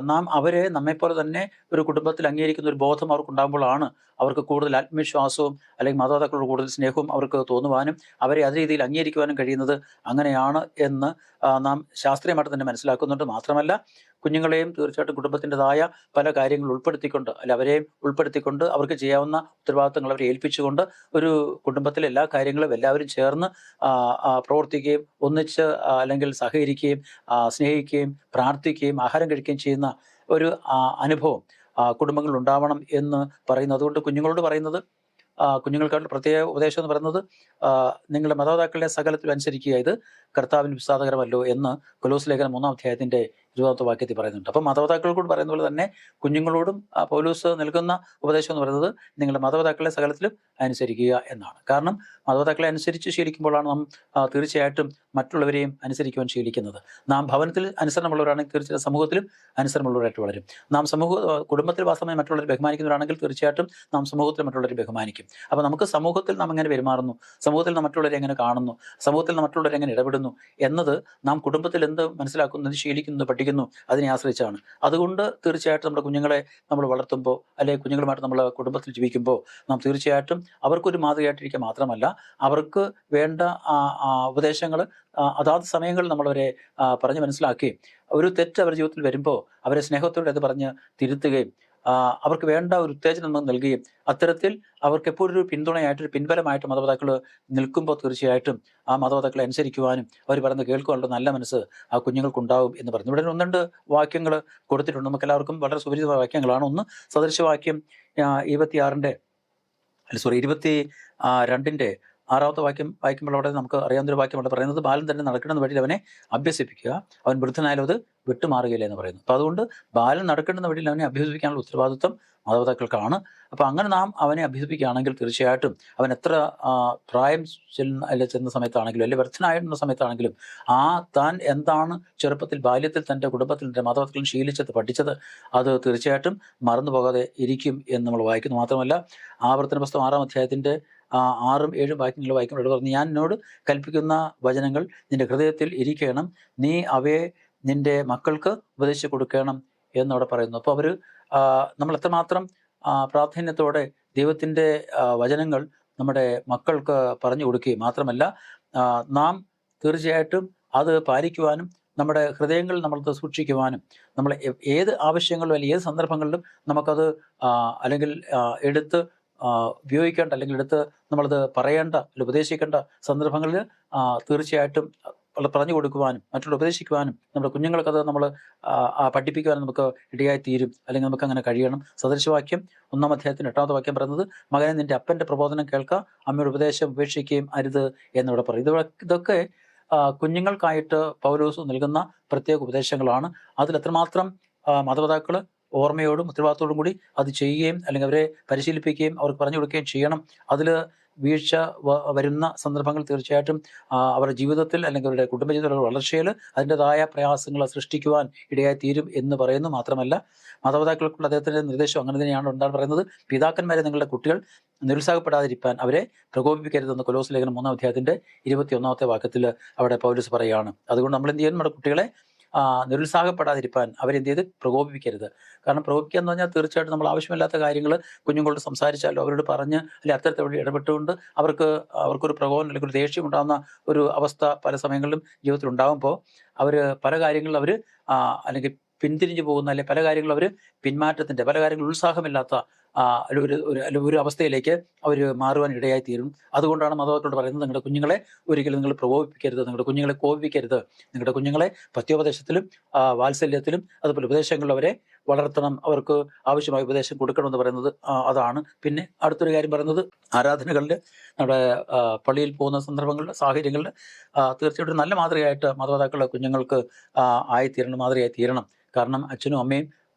നാം അവരെ നമ്മെപ്പോലെ തന്നെ ഒരു കുടുംബത്തിൽ അംഗീകരിക്കുന്ന ഒരു ബോധം അവർക്കുണ്ടാകുമ്പോഴാണ് അവർക്ക് കൂടുതൽ ആത്മവിശ്വാസവും അല്ലെങ്കിൽ മാതാപിതാക്കളോട് കൂടുതൽ സ്നേഹവും അവർക്ക് തോന്നുവാനും അവരെ അതേ രീതിയിൽ അംഗീകരിക്കുവാനും കഴിയുന്നത്. അങ്ങനെയാണ് എന്ന് നാം ശാസ്ത്രീയമായിട്ട് തന്നെ മനസ്സിലാക്കുന്നുണ്ട്. മാത്രമല്ല, കുഞ്ഞുങ്ങളെയും തീർച്ചയായിട്ടും കുടുംബത്തിൻ്റെതായ പല കാര്യങ്ങൾ ഉൾപ്പെടുത്തിക്കൊണ്ട്, അല്ല അവരെയും ഉൾപ്പെടുത്തിക്കൊണ്ട് അവർക്ക് ചെയ്യാവുന്ന ഉത്തരവാദിത്തങ്ങൾ അവരെ ഏൽപ്പിച്ചുകൊണ്ട് ഒരു കുടുംബത്തിലെ എല്ലാ കാര്യങ്ങളും എല്ലാവരും ചേർന്ന് പ്രവർത്തിക്കുകയും ഒന്നിച്ച് അല്ലെങ്കിൽ സഹകരിക്കുകയും സ്നേഹിക്കുകയും പ്രാർത്ഥിക്കുകയും ആഹാരം കഴിക്കുകയും ചെയ്യുന്ന ഒരു അനുഭവം കുടുംബങ്ങളിൽ ഉണ്ടാവണം എന്ന് പറയുന്നു. അതുകൊണ്ട് കുഞ്ഞുങ്ങളോട് പറയുന്നത്, കുഞ്ഞുങ്ങൾക്കായിട്ടുള്ള പ്രത്യേക ഉപദേശം എന്ന് പറയുന്നത്, നിങ്ങളുടെ മാതാപിതാക്കളുടെ സകലത്തിൽ അനുസരിക്കുക, ഇത് കർത്താവിന് വിസ്താദകരമല്ലോ എന്ന് കൊലോസ് ലേഖനം 3-ാം അധ്യായത്തിന്റെ 20-ാമത്തെ വാക്യത്തിൽ പറയുന്നുണ്ട്. അപ്പം മാതാപിതാക്കളോട് പറയുന്ന പോലെ തന്നെ കുഞ്ഞുങ്ങളോടും പൗലോസ് നൽകുന്ന ഉപദേശം എന്ന് പറയുന്നത് നിങ്ങളുടെ മാതാപിതാക്കളെ സകലത്തിലും അനുസരിക്കുക എന്നാണ്. കാരണം മാതാപിതാക്കളെ അനുസരിച്ച് ശീലിക്കുമ്പോഴാണ് നാം തീർച്ചയായിട്ടും മറ്റുള്ളവരെയും അനുസരിക്കുവാൻ ശീലിക്കുന്നത്. നാം ഭവനത്തിൽ അനുസരണമുള്ളവരാണെങ്കിൽ തീർച്ചയായും സമൂഹത്തിലും അനുസരണമുള്ളവരായിട്ട് വളരും. നാം കുടുംബത്തിൽ വാസ്തവമായി മറ്റുള്ളവരെ ബഹുമാനിക്കുന്നവരാണെങ്കിൽ തീർച്ചയായിട്ടും നാം സമൂഹത്തിൽ മറ്റുള്ളവരെ ബഹുമാനിക്കും. അപ്പോൾ നമുക്ക് സമൂഹത്തിൽ നാം എങ്ങനെ പെരുമാറുന്നു, സമൂഹത്തിൽ നാം മറ്റുള്ളവരെ എങ്ങനെ കാണുന്നു, സമൂഹത്തിൽ നാം മറ്റുള്ളവരെ എങ്ങനെ ഇടപെടുന്നു എന്നത് നാം കുടുംബത്തിൽ എന്ത് മനസ്സിലാക്കുന്നത്, ശീലിക്കുന്നത്, പഠിക്കുന്നു, അതിനെ ആശ്രയിച്ചാണ്. അതുകൊണ്ട് തീർച്ചയായിട്ടും നമ്മുടെ കുഞ്ഞുങ്ങളെ നമ്മൾ വളർത്തുമ്പോൾ, അല്ലെങ്കിൽ കുഞ്ഞുങ്ങളുമായിട്ട് നമ്മൾ കുടുംബത്തിൽ ജീവിക്കുമ്പോൾ നാം തീർച്ചയായിട്ടും അവർക്കൊരു മാതൃകയായിട്ടിരിക്കുക മാത്രമല്ല, അവർക്ക് വേണ്ട ഉപദേശങ്ങൾ അതാത് സമയങ്ങളിൽ നമ്മളവരെ പറഞ്ഞ് മനസ്സിലാക്കുകയും ഒരു തെറ്റ് അവരുടെ ജീവിതത്തിൽ വരുമ്പോൾ അവരെ സ്നേഹത്തോടെ അത് പറഞ്ഞ് തിരുത്തുകയും അവർക്ക് വേണ്ട ഒരു ഉത്തേജനം നമ്മൾ നൽകുകയും അത്തരത്തിൽ അവർക്ക് എപ്പോഴും ഒരു പിന്തുണയായിട്ടൊരു പിൻബലമായിട്ട് മാതാപിതാക്കൾ നിൽക്കുമ്പോൾ തീർച്ചയായിട്ടും ആ മാതാപിതാക്കളെ അനുസരിക്കുവാനും അവർ പറയുന്നത് കേൾക്കുവാനുള്ള നല്ല മനസ്സ് ആ കുഞ്ഞുങ്ങൾക്കുണ്ടാവും എന്ന് പറഞ്ഞു. ഇവിടെ 1-2 വാക്യങ്ങൾ കൊടുത്തിട്ടുണ്ട്. നമുക്ക് എല്ലാവർക്കും വളരെ സുപരിചിതമായ വാക്യങ്ങളാണ്. ഒന്ന് സദൃശവാക്യം 22-ന്റെ 6-ാമത്തെ വാക്യം വായിക്കുമ്പോൾ അവിടെ നമുക്ക് അറിയാവുന്നൊരു വാക്യം അവിടെ പറയുന്നത്, ബാലൻ തന്നെ നടക്കേണ്ടുന്ന വഴിയിൽ അവനെ അഭ്യസിപ്പിക്കുക, അവൻ വൃദ്ധനായാലും അത് വിട്ടുമാറുകയില്ല എന്ന് പറയുന്നു. അപ്പോൾ അതുകൊണ്ട് ബാലൻ നടക്കേണ്ടുന്ന വഴിയിൽ അവനെ അഭ്യസിപ്പിക്കാനുള്ള ഉത്തരവാദിത്വം മാതാപിതാക്കൾക്കാണ്. അപ്പോൾ അങ്ങനെ നാം അവനെ അഭ്യസിപ്പിക്കുകയാണെങ്കിൽ തീർച്ചയായിട്ടും അവൻ എത്ര പ്രായം ചെന്ന സമയത്താണെങ്കിലും അല്ലെങ്കിൽ വൃദ്ധനായിരുന്ന സമയത്താണെങ്കിലും താൻ എന്താണ് ചെറുപ്പത്തിൽ ബാല്യത്തിൽ തൻ്റെ കുടുംബത്തിൽ തൻ്റെ മാതാപിതാക്കളും ശീലിച്ചത് പഠിച്ചത് അത് തീർച്ചയായിട്ടും മറന്നു പോകാതെ ഇരിക്കും എന്ന് നമ്മൾ വായിക്കുന്നു. മാത്രമല്ല, ആവർത്തന പുസ്തകം 6-ാം അധ്യായത്തിന്റെ 6-7 വാക്യങ്ങൾ വായിക്കുമ്പോൾ പറഞ്ഞു, ഞാൻ എന്നോട് കൽപ്പിക്കുന്ന വചനങ്ങൾ നിന്റെ ഹൃദയത്തിൽ ഇരിക്കണം, നീ അവയെ നിന്റെ മക്കൾക്ക് ഉപദേശിച്ചു കൊടുക്കണം എന്നവിടെ പറയുന്നു. അപ്പോൾ നമ്മൾ എത്രമാത്രം പ്രാധാന്യത്തോടെ ദൈവത്തിൻ്റെ വചനങ്ങൾ നമ്മുടെ മക്കൾക്ക് പറഞ്ഞു കൊടുക്കുകയും മാത്രമല്ല നാം തീർച്ചയായിട്ടും അത് പാലിക്കുവാനും നമ്മുടെ ഹൃദയങ്ങളിൽ നമ്മളത് സൂക്ഷിക്കുവാനും നമ്മൾ ഏത് ആവശ്യങ്ങളിലും അല്ലെങ്കിൽ ഏത് സന്ദർഭങ്ങളിലും നമുക്കത് അല്ലെങ്കിൽ എടുത്ത് ഉപയോഗിക്കേണ്ട അല്ലെങ്കിൽ എടുത്ത് നമ്മളത് പറയേണ്ട അല്ലെങ്കിൽ ഉപദേശിക്കേണ്ട സന്ദർഭങ്ങളിൽ തീർച്ചയായിട്ടും പറഞ്ഞു കൊടുക്കുവാനും മറ്റുള്ള ഉപദേശിക്കുവാനും നമ്മുടെ കുഞ്ഞുങ്ങൾക്കത് നമ്മൾ പഠിപ്പിക്കുവാനും നമുക്ക് ഇടയായി തീരും, അല്ലെങ്കിൽ നമുക്ക് അങ്ങനെ കഴിയണം. സദൃശവാക്യം 1-ാം അധ്യായത്തിന്റെ 8-ാമത്തെ വാക്യം പറയുന്നത്, മകനെ നിന്റെ അപ്പന്റെ പ്രബോധനം കേൾക്കുക, അമ്മയുടെ ഉപദേശം ഉപേക്ഷിക്കുകയും അരുത് എന്നിവിടെ പറയും. ഇതൊക്കെ കുഞ്ഞുങ്ങൾക്കായിട്ട് പൗലോസ് നൽകുന്ന പ്രത്യേക ഉപദേശങ്ങളാണ്. അതിൽ എത്രമാത്രം മാതാപിതാക്കൾ ഓർമ്മയോടും ഉത്തരവാദിത്തോടും കൂടി അത് ചെയ്യുകയും അല്ലെങ്കിൽ അവരെ പരിശീലിപ്പിക്കുകയും അവർക്ക് പറഞ്ഞു കൊടുക്കുകയും ചെയ്യണം. അതിൽ വീഴ്ച വരുന്ന സന്ദർഭങ്ങൾ തീർച്ചയായിട്ടും അവരുടെ ജീവിതത്തിൽ അല്ലെങ്കിൽ അവരുടെ കുടുംബജീവിതത്തിലുള്ള വളർച്ചയിൽ അതിൻ്റെതായ പ്രയാസങ്ങൾ സൃഷ്ടിക്കുവാൻ ഇടയായി തീരും എന്ന് പറയുന്നു. മാത്രമല്ല, മാതാപിതാക്കൾക്കുള്ള അദ്ദേഹത്തിൻ്റെ നിർദ്ദേശം അങ്ങനെ തന്നെയാണ് ഉണ്ടാകാൻ പറയുന്നത്, പിതാക്കന്മാരെ നിങ്ങളുടെ കുട്ടികൾ നിരുത്സാഹപ്പെടാതിരിക്കാൻ അവരെ പ്രകോപിപ്പിക്കരുതെന്ന് കൊലോസ് ലേഖനം 3-ാം അധ്യായത്തിന്റെ 21-ാമത്തെ വാക്യത്തിൽ അവിടെ പൗലോസ് പറയുകയാണ്. അതുകൊണ്ട് നമ്മൾ എന്ത് ചെയ്യണം, നമ്മുടെ കുട്ടികളെ നിരുത്സാഹപ്പെടാതിരിക്കാൻ അവരെന്ത് ചെയ്ത് പ്രകോപിപ്പിക്കരുത്. കാരണം പ്രകോപിക്കുക എന്ന് പറഞ്ഞാൽ തീർച്ചയായിട്ടും നമ്മൾ ആവശ്യമില്ലാത്ത കാര്യങ്ങൾ കുഞ്ഞുങ്ങളോട് സംസാരിച്ചാലോ അവരോട് പറഞ്ഞ് അല്ലെങ്കിൽ അത്തരത്തിൽ ഇടപെട്ടുകൊണ്ട് അവർക്കൊരു പ്രകോപനം അല്ലെങ്കിൽ ഒരു ദേഷ്യം ഉണ്ടാകുന്ന ഒരു അവസ്ഥ പല സമയങ്ങളിലും ജീവിതത്തിൽ ഉണ്ടാകുമ്പോൾ അവർ പല കാര്യങ്ങളിലും അല്ലെങ്കിൽ പിന്തിരിഞ്ഞു പോകുന്ന, അല്ലെങ്കിൽ പല കാര്യങ്ങളും അവർ പിന്മാറ്റത്തിൻ്റെ, പല കാര്യങ്ങളും ഉത്സാഹമില്ലാത്ത ഒരു ഒരു ഒരു അവസ്ഥയിലേക്ക് അവർ മാറുവാൻ ഇടയായി തീരും. അതുകൊണ്ടാണ് മാതാപിതാക്കളോട് പറയുന്നത്, നിങ്ങളുടെ കുഞ്ഞുങ്ങളെ ഒരിക്കലും നിങ്ങൾ പ്രകോപിപ്പിക്കരുത്, നിങ്ങളുടെ കുഞ്ഞുങ്ങളെ കോപിപ്പിക്കരുത്, നിങ്ങളുടെ കുഞ്ഞുങ്ങളെ പത്യോപദേശത്തിലും വാത്സല്യത്തിലും അതുപോലെ ഉപദേശങ്ങളിൽ അവരെ വളർത്തണം, അവർക്ക് ആവശ്യമായ ഉപദേശം കൊടുക്കണമെന്ന് പറയുന്നത് അതാണ്. പിന്നെ അടുത്തൊരു കാര്യം പറയുന്നത്, ആരാധനകളിൽ നമ്മുടെ പള്ളിയിൽ പോകുന്ന സന്ദർഭങ്ങളിൽ, സാഹചര്യങ്ങളിൽ തീർച്ചയായിട്ടും ഒരു നല്ല മാതൃകയായിട്ട് മാതാപിതാക്കൾ കുഞ്ഞുങ്ങൾക്ക് മാതൃകയായി തീരണം. കാരണം അച്ഛനും അമ്മയും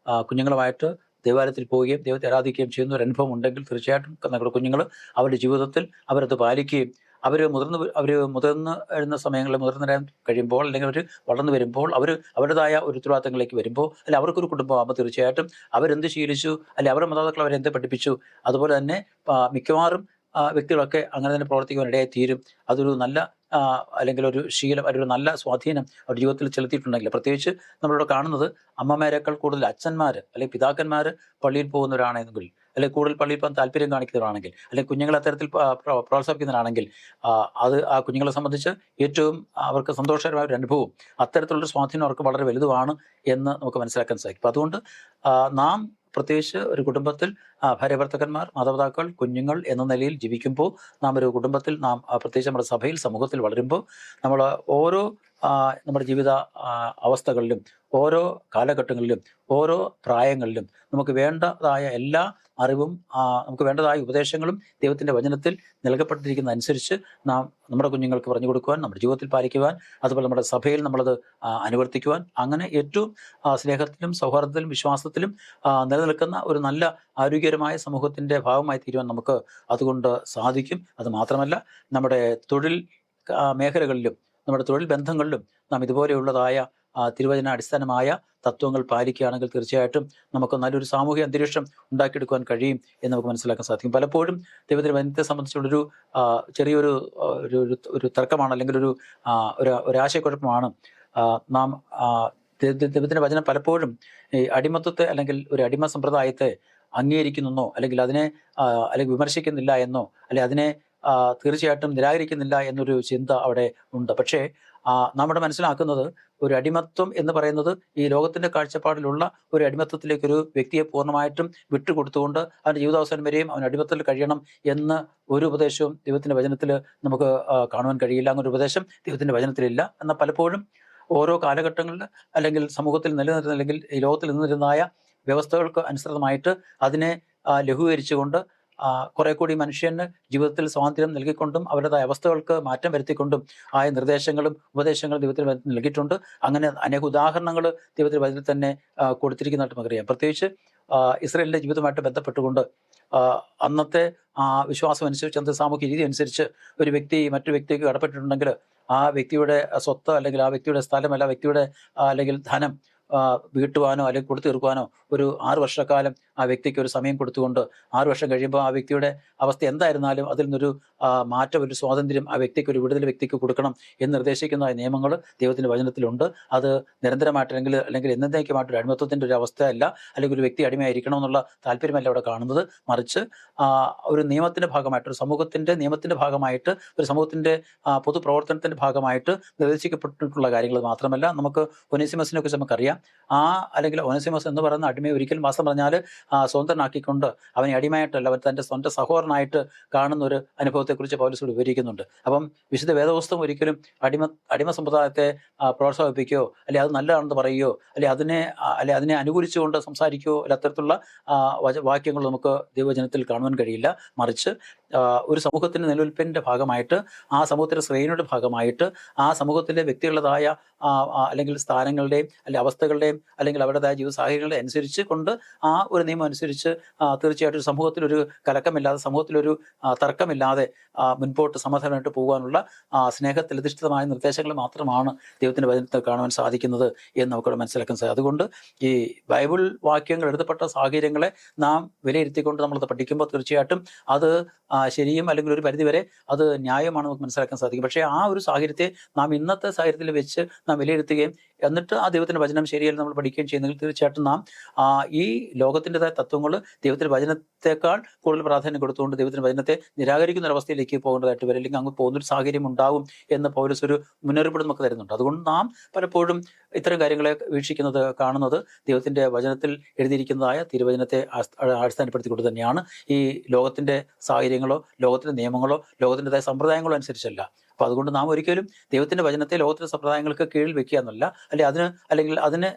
കുഞ്ഞുങ്ങളുമായിട്ട് ദേവാലയത്തിൽ പോവുകയും ദൈവത്തെ ആരാധിക്കുകയും ചെയ്യുന്ന ഒരു അനുഭവം ഉണ്ടെങ്കിൽ തീർച്ചയായിട്ടും നമ്മുടെ കുഞ്ഞുങ്ങൾ അവരുടെ ജീവിതത്തിൽ അവരത് പാലിക്കുകയും അവർ മുതിർന്ന് വരുന്ന സമയങ്ങളിൽ, മുതിർന്നു കഴിയുമ്പോൾ, അല്ലെങ്കിൽ അവർ വളർന്നു വരുമ്പോൾ, അവരുടേതായ ഒരു ഉത്തരവാദിത്തങ്ങളിലേക്ക് വരുമ്പോൾ, അല്ലെങ്കിൽ അവർക്കൊരു കുടുംബമാകുമ്പോൾ തീർച്ചയായിട്ടും അവരെന്ത് ശീലിച്ചു, അല്ലെങ്കിൽ അവരുടെ മാതാപിതാക്കൾ അവരെന്ത് പഠിപ്പിച്ചു, അതുപോലെ തന്നെ മിക്കവാറും വ്യക്തികളൊക്കെ അങ്ങനെ തന്നെ പ്രവർത്തിക്കുവാൻ ഇടയായി തീരും. അതൊരു നല്ല അല്ലെങ്കിൽ ഒരു ശീലം, ഒരു നല്ല സ്വാധീനം അവരുടെ ജീവിതത്തിൽ ചെലുത്തിയിട്ടുണ്ടെങ്കിൽ, പ്രത്യേകിച്ച് നമ്മളിവിടെ കാണുന്നത് അമ്മമാരേക്കാൾ കൂടുതൽ അച്ഛന്മാർ അല്ലെങ്കിൽ പിതാക്കന്മാർ പള്ളിയിൽ പോകുന്നവരാണെങ്കിൽ, അല്ലെങ്കിൽ കൂടുതൽ പള്ളിയിൽ പോകാൻ താല്പര്യം കാണിക്കുന്നവരാണെങ്കിൽ, അല്ലെങ്കിൽ കുഞ്ഞുങ്ങളെ അത്തരത്തിൽ പ്രോത്സാഹിപ്പിക്കുന്നവരാണെങ്കിൽ, അത് ആ കുഞ്ഞുങ്ങളെ സംബന്ധിച്ച് ഏറ്റവും അവർക്ക് സന്തോഷകരമായ ഒരു അനുഭവവും അത്തരത്തിലുള്ളൊരു സ്വാധീനം അവർക്ക് വളരെ വലുതുമാണ് എന്ന് നമുക്ക് മനസ്സിലാക്കാൻ സാധിക്കും. അപ്പം അതുകൊണ്ട് നാം പ്രത്യേകിച്ച് ഒരു കുടുംബത്തിൽ ഭാര്യാഭർത്താക്കന്മാർ, മാതാപിതാക്കൾ, കുഞ്ഞുങ്ങൾ എന്ന നിലയിൽ ജീവിക്കുമ്പോൾ, നാം ഒരു കുടുംബത്തിൽ, നാം പ്രത്യേകിച്ച് നമ്മുടെ സഭയിൽ, സമൂഹത്തിൽ വളരുമ്പോൾ, നമ്മൾ ഓരോ നമ്മുടെ ജീവിത അവസ്ഥകളിലും, ഓരോ കാലഘട്ടങ്ങളിലും, ഓരോ പ്രായങ്ങളിലും നമുക്ക് വേണ്ടതായ എല്ലാ അറിവും നമുക്ക് വേണ്ടതായ ഉപദേശങ്ങളും ദൈവത്തിൻ്റെ വചനത്തിൽ നൽകപ്പെട്ടിരിക്കുന്ന അനുസരിച്ച് നാം നമ്മുടെ കുഞ്ഞുങ്ങൾക്ക് പറഞ്ഞു കൊടുക്കുവാൻ, നമ്മുടെ ജീവിതത്തിൽ പാലിക്കുവാൻ, അതുപോലെ നമ്മുടെ സഭയിൽ നമ്മളത് അനുവർത്തിക്കുവാൻ, അങ്ങനെ ഏറ്റവും സ്നേഹത്തിലും സൗഹാർദ്ദത്തിലും വിശ്വാസത്തിലും നിലനിൽക്കുന്ന ഒരു നല്ല ആരോഗ്യകരമായ സമൂഹത്തിൻ്റെ ഭാഗമായി തീരുവാൻ നമുക്ക് അതുകൊണ്ട് സാധിക്കും. അത് മാത്രമല്ല, നമ്മുടെ തൊഴിൽ മേഖലകളിലും നമ്മുടെ തൊഴിൽ ബന്ധങ്ങളിലും നാം ഇതുപോലെയുള്ളതായ തിരുവചന അടിസ്ഥാനമായ തത്വങ്ങൾ പാലിക്കുകയാണെങ്കിൽ തീർച്ചയായിട്ടും നമുക്ക് നല്ലൊരു സാമൂഹിക അന്തരീക്ഷം ഉണ്ടാക്കിയെടുക്കുവാൻ കഴിയും എന്ന് നമുക്ക് മനസ്സിലാക്കാൻ സാധിക്കും. പലപ്പോഴും ദൈവത്തിൻ്റെ വചനത്തെ സംബന്ധിച്ചുള്ളൊരു ചെറിയൊരു ഒരു തർക്കമാണ്, അല്ലെങ്കിൽ ഒരു ആശയക്കുഴപ്പമാണ്. നാം ദൈവത്തിൻ്റെ വചനം പലപ്പോഴും ഈ അടിമത്വത്തെ, അല്ലെങ്കിൽ ഒരു അടിമ സമ്പ്രദായത്തെ അംഗീകരിക്കുന്നെന്നോ, അല്ലെങ്കിൽ അതിനെ അല്ലെങ്കിൽ വിമർശിക്കുന്നില്ല എന്നോ, അല്ലെങ്കിൽ അതിനെ തീർച്ചയായിട്ടും നിരാകരിക്കുന്നില്ല എന്നൊരു ചിന്ത അവിടെ ഉണ്ട്. പക്ഷേ നമ്മുടെ മനസ്സിലാക്കുന്നത്, ഒരു അടിമത്വം എന്ന് പറയുന്നത് ഈ ലോകത്തിൻ്റെ കാഴ്ചപ്പാടിലുള്ള ഒരു അടിമത്വത്തിലേക്കൊരു വ്യക്തിയെ പൂർണ്ണമായിട്ടും വിട്ടുകൊടുത്തുകൊണ്ട് അവൻ്റെ ജീവിതാവസാനം വരെയും അവൻ അടിമത്തത്തിൽ കഴിയണം എന്ന് ഒരു ഉപദേശവും ദൈവത്തിൻ്റെ വചനത്തിൽ നമുക്ക് കാണുവാൻ കഴിയില്ല. അങ്ങനൊരു ഉപദേശം ദൈവത്തിൻ്റെ വചനത്തിലില്ല. എന്നാൽ പലപ്പോഴും ഓരോ കാലഘട്ടങ്ങളിൽ, അല്ലെങ്കിൽ സമൂഹത്തിൽ നിലനിന്നിരുന്ന, അല്ലെങ്കിൽ ഈ ലോകത്തിൽ നിന്നിരുന്നതായ വ്യവസ്ഥകൾക്ക് അനുസൃതമായിട്ട് അതിനെ ലഘൂകരിച്ചുകൊണ്ട് കുറെ കൂടി മനുഷ്യന് ജീവിതത്തിൽ സ്വാതന്ത്ര്യം നൽകിക്കൊണ്ടും അവരുടേതായ അവസ്ഥകൾക്ക് മാറ്റം വരുത്തിക്കൊണ്ടും ആയ നിർദ്ദേശങ്ങളും ഉപദേശങ്ങളും ദൈവത്തിൽ നൽകിയിട്ടുണ്ട്. അങ്ങനെ അനേക ഉദാഹരണങ്ങൾ ദൈവത്തിൽ വചനത്തിൽ തന്നെ കൊടുത്തിരിക്കുന്നതായിട്ട് നമുക്കറിയാം. പ്രത്യേകിച്ച് ഇസ്രായേലിൻ്റെ ജീവിതമായിട്ട് ബന്ധപ്പെട്ടുകൊണ്ട് അന്നത്തെ വിശ്വാസം അനുസരിച്ച്, അന്നത്തെ സാമൂഹ്യ രീതി അനുസരിച്ച് ഒരു വ്യക്തി മറ്റൊരു വ്യക്തിക്ക് കടപ്പെട്ടിട്ടുണ്ടെങ്കിൽ ആ വ്യക്തിയുടെ സ്വത്ത്, അല്ലെങ്കിൽ ആ വ്യക്തിയുടെ സ്ഥലം, അല്ല വ്യക്തിയുടെ അല്ലെങ്കിൽ ധനം വീട്ടുവാനോ അല്ലെങ്കിൽ കൊടുത്തു തീർക്കുവാനോ ഒരു 6 വർഷക്കാലം ആ വ്യക്തിക്ക് ഒരു സമയം കൊടുത്തുകൊണ്ട് 6 വർഷം കഴിയുമ്പോൾ ആ വ്യക്തിയുടെ അവസ്ഥ എന്തായിരുന്നാലും അതിൽ നിന്നൊരു മാറ്റം, ഒരു സ്വാതന്ത്ര്യം ആ വ്യക്തിക്ക്, ഒരു വിടുതൽ വ്യക്തിക്ക് കൊടുക്കണം എന്ന് നിർദ്ദേശിക്കുന്ന നിയമങ്ങൾ ദൈവത്തിൻ്റെ വചനത്തിലുണ്ട്. അത് നിരന്തരമായിട്ട്, അല്ലെങ്കിൽ എന്നേക്കുമായിട്ടൊരു അടിമത്വത്തിൻ്റെ ഒരു അവസ്ഥയല്ല, അല്ലെങ്കിൽ ഒരു വ്യക്തി അടിമയായിരിക്കണം എന്നുള്ള താല്പര്യമല്ല അവിടെ കാണുന്നത്. മറിച്ച് ഒരു നിയമത്തിൻ്റെ ഭാഗമായിട്ട്, ഒരു സമൂഹത്തിൻ്റെ നിയമത്തിൻ്റെ ഭാഗമായിട്ട്, ഒരു സമൂഹത്തിൻ്റെ പൊതുപ്രവർത്തനത്തിൻ്റെ ഭാഗമായിട്ട് നിർദ്ദേശിക്കപ്പെട്ടിട്ടുള്ള കാര്യങ്ങൾ മാത്രമല്ല. നമുക്ക് ഒനേസിമസിനെ കുറിച്ച് നമുക്കറിയാം. അല്ലെങ്കിൽ ഒനേസിമസ് എന്ന് പറയുന്ന അടിമയെ ഒരിക്കലും വാസ്തവം പറഞ്ഞാൽ സ്വതന്ത്രനാക്കിക്കൊണ്ട് അവനെ അടിമയായിട്ടല്ല, അവൻ തൻ്റെ സ്വന്തം സഹോദരനായിട്ട് കാണുന്ന ഒരു അനുഭവത്തെക്കുറിച്ച് പൗലോസ് വിവരിക്കുന്നുണ്ട്. അപ്പം വിശുദ്ധ വേദപുസ്തകം ഒരിക്കലും അടിമ സമ്പ്രദായത്തെ പ്രോത്സാഹിപ്പിക്കുകയോ, അല്ലെങ്കിൽ അത് നല്ലതാണെന്ന് പറയുകയോ, അല്ലെങ്കിൽ അതിനെ അനുകൂലിച്ചുകൊണ്ട് സംസാരിക്കുകയോ, അല്ല അത്തരത്തിലുള്ള വാക്യങ്ങൾ നമുക്ക് ദൈവവചനത്തിൽ കാണുവാൻ കഴിയില്ല. മറിച്ച് ഒരു സമൂഹത്തിൻ്റെ നിലനിൽപ്പിൻ്റെ ഭാഗമായിട്ട്, ആ സമൂഹത്തിൻ്റെ ശ്രേണിയുടെ ഭാഗമായിട്ട്, ആ സമൂഹത്തിലെ വ്യക്തികളുടേതായ അല്ലെങ്കിൽ സ്ഥാനങ്ങളുടെയും അല്ലെങ്കിൽ അവസ്ഥകളുടെയും അല്ലെങ്കിൽ അവരുടേതായ ജീവിത സാഹചര്യങ്ങളെ അനുസരിച്ച് കൊണ്ട് ആ ഒരു നിയമം അനുസരിച്ച് തീർച്ചയായിട്ടും ഒരു സമൂഹത്തിലൊരു കലക്കമില്ലാതെ, സമൂഹത്തിലൊരു തർക്കമില്ലാതെ മുൻപോട്ട് സമാധാനമായിട്ട് പോകാനുള്ള സ്നേഹത്തിലധിഷ്ഠിതമായ നിർദ്ദേശങ്ങൾ മാത്രമാണ് ദൈവത്തിൻ്റെ വചനത്തിൽ കാണുവാൻ സാധിക്കുന്നത് എന്ന് നമുക്കിവിടെ മനസ്സിലാക്കാൻ സാധിക്കും. അതുകൊണ്ട് ഈ ബൈബിൾ വാക്യങ്ങൾ എഴുതപ്പെട്ട സാഹചര്യങ്ങളെ നാം വിലയിരുത്തിക്കൊണ്ട് നമ്മളത് പഠിക്കുമ്പോൾ തീർച്ചയായിട്ടും അത് ശരിയും അല്ലെങ്കിൽ ഒരു പരിധിവരെ അത് ന്യായമാണ് നമുക്ക് മനസ്സിലാക്കാൻ സാധിക്കും. പക്ഷേ ആ ഒരു സാഹചര്യത്തെ നാം ഇന്നത്തെ സാഹചര്യത്തിൽ വെച്ച് നാം വിലയിരുത്തുകയും എന്നിട്ട് ആ ദൈവത്തിൻ്റെ വചനം ശരിയല്ല നമ്മൾ പഠിക്കുകയും ചെയ്യുന്നെങ്കിൽ തീർച്ചയായിട്ടും നാം ഈ ലോകത്തിൻ്റെതായ തത്വങ്ങൾ ദൈവത്തിൻ്റെ വചനത്തെക്കാൾ കൂടുതൽ പ്രാധാന്യം കൊടുത്തുകൊണ്ട് ദൈവത്തിൻ്റെ വചനത്തെ നിരാകരിക്കുന്ന ഒരവസ്ഥയിലേക്ക് പോകേണ്ടതായിട്ട് വരും, അല്ലെങ്കിൽ അങ്ങ് പോകുന്നൊരു സാഹചര്യം ഉണ്ടാവും എന്ന് പൗലോസ് ഒരു മുന്നറിയിപ്പ് നമുക്ക് തരുന്നുണ്ട്. അതുകൊണ്ട് നാം പലപ്പോഴും ഇത്തരം കാര്യങ്ങളെ വീക്ഷിക്കുന്നത്, കാണുന്നത് ദൈവത്തിൻ്റെ വചനത്തിൽ എഴുതിയിരിക്കുന്നതായ തിരുവചനത്തെ അടിസ്ഥാനപ്പെടുത്തിക്കൊണ്ട് തന്നെയാണ്. ഈ ലോകത്തിൻ്റെ സാഹചര്യങ്ങളോ ലോകത്തിൻ്റെ നിയമങ്ങളോ ലോകത്തിൻ്റെതായ സമ്പ്രദായങ്ങളോ അനുസരിച്ചല്ല. അപ്പോൾ അതുകൊണ്ട് നാം ഒരിക്കലും ദൈവത്തിൻ്റെ വചനത്തെ ലോകത്തിൻ്റെ സമ്പ്രദായങ്ങൾക്ക് കീഴിൽ വെക്കുക എന്നല്ല, അല്ലെങ്കിൽ അതിന്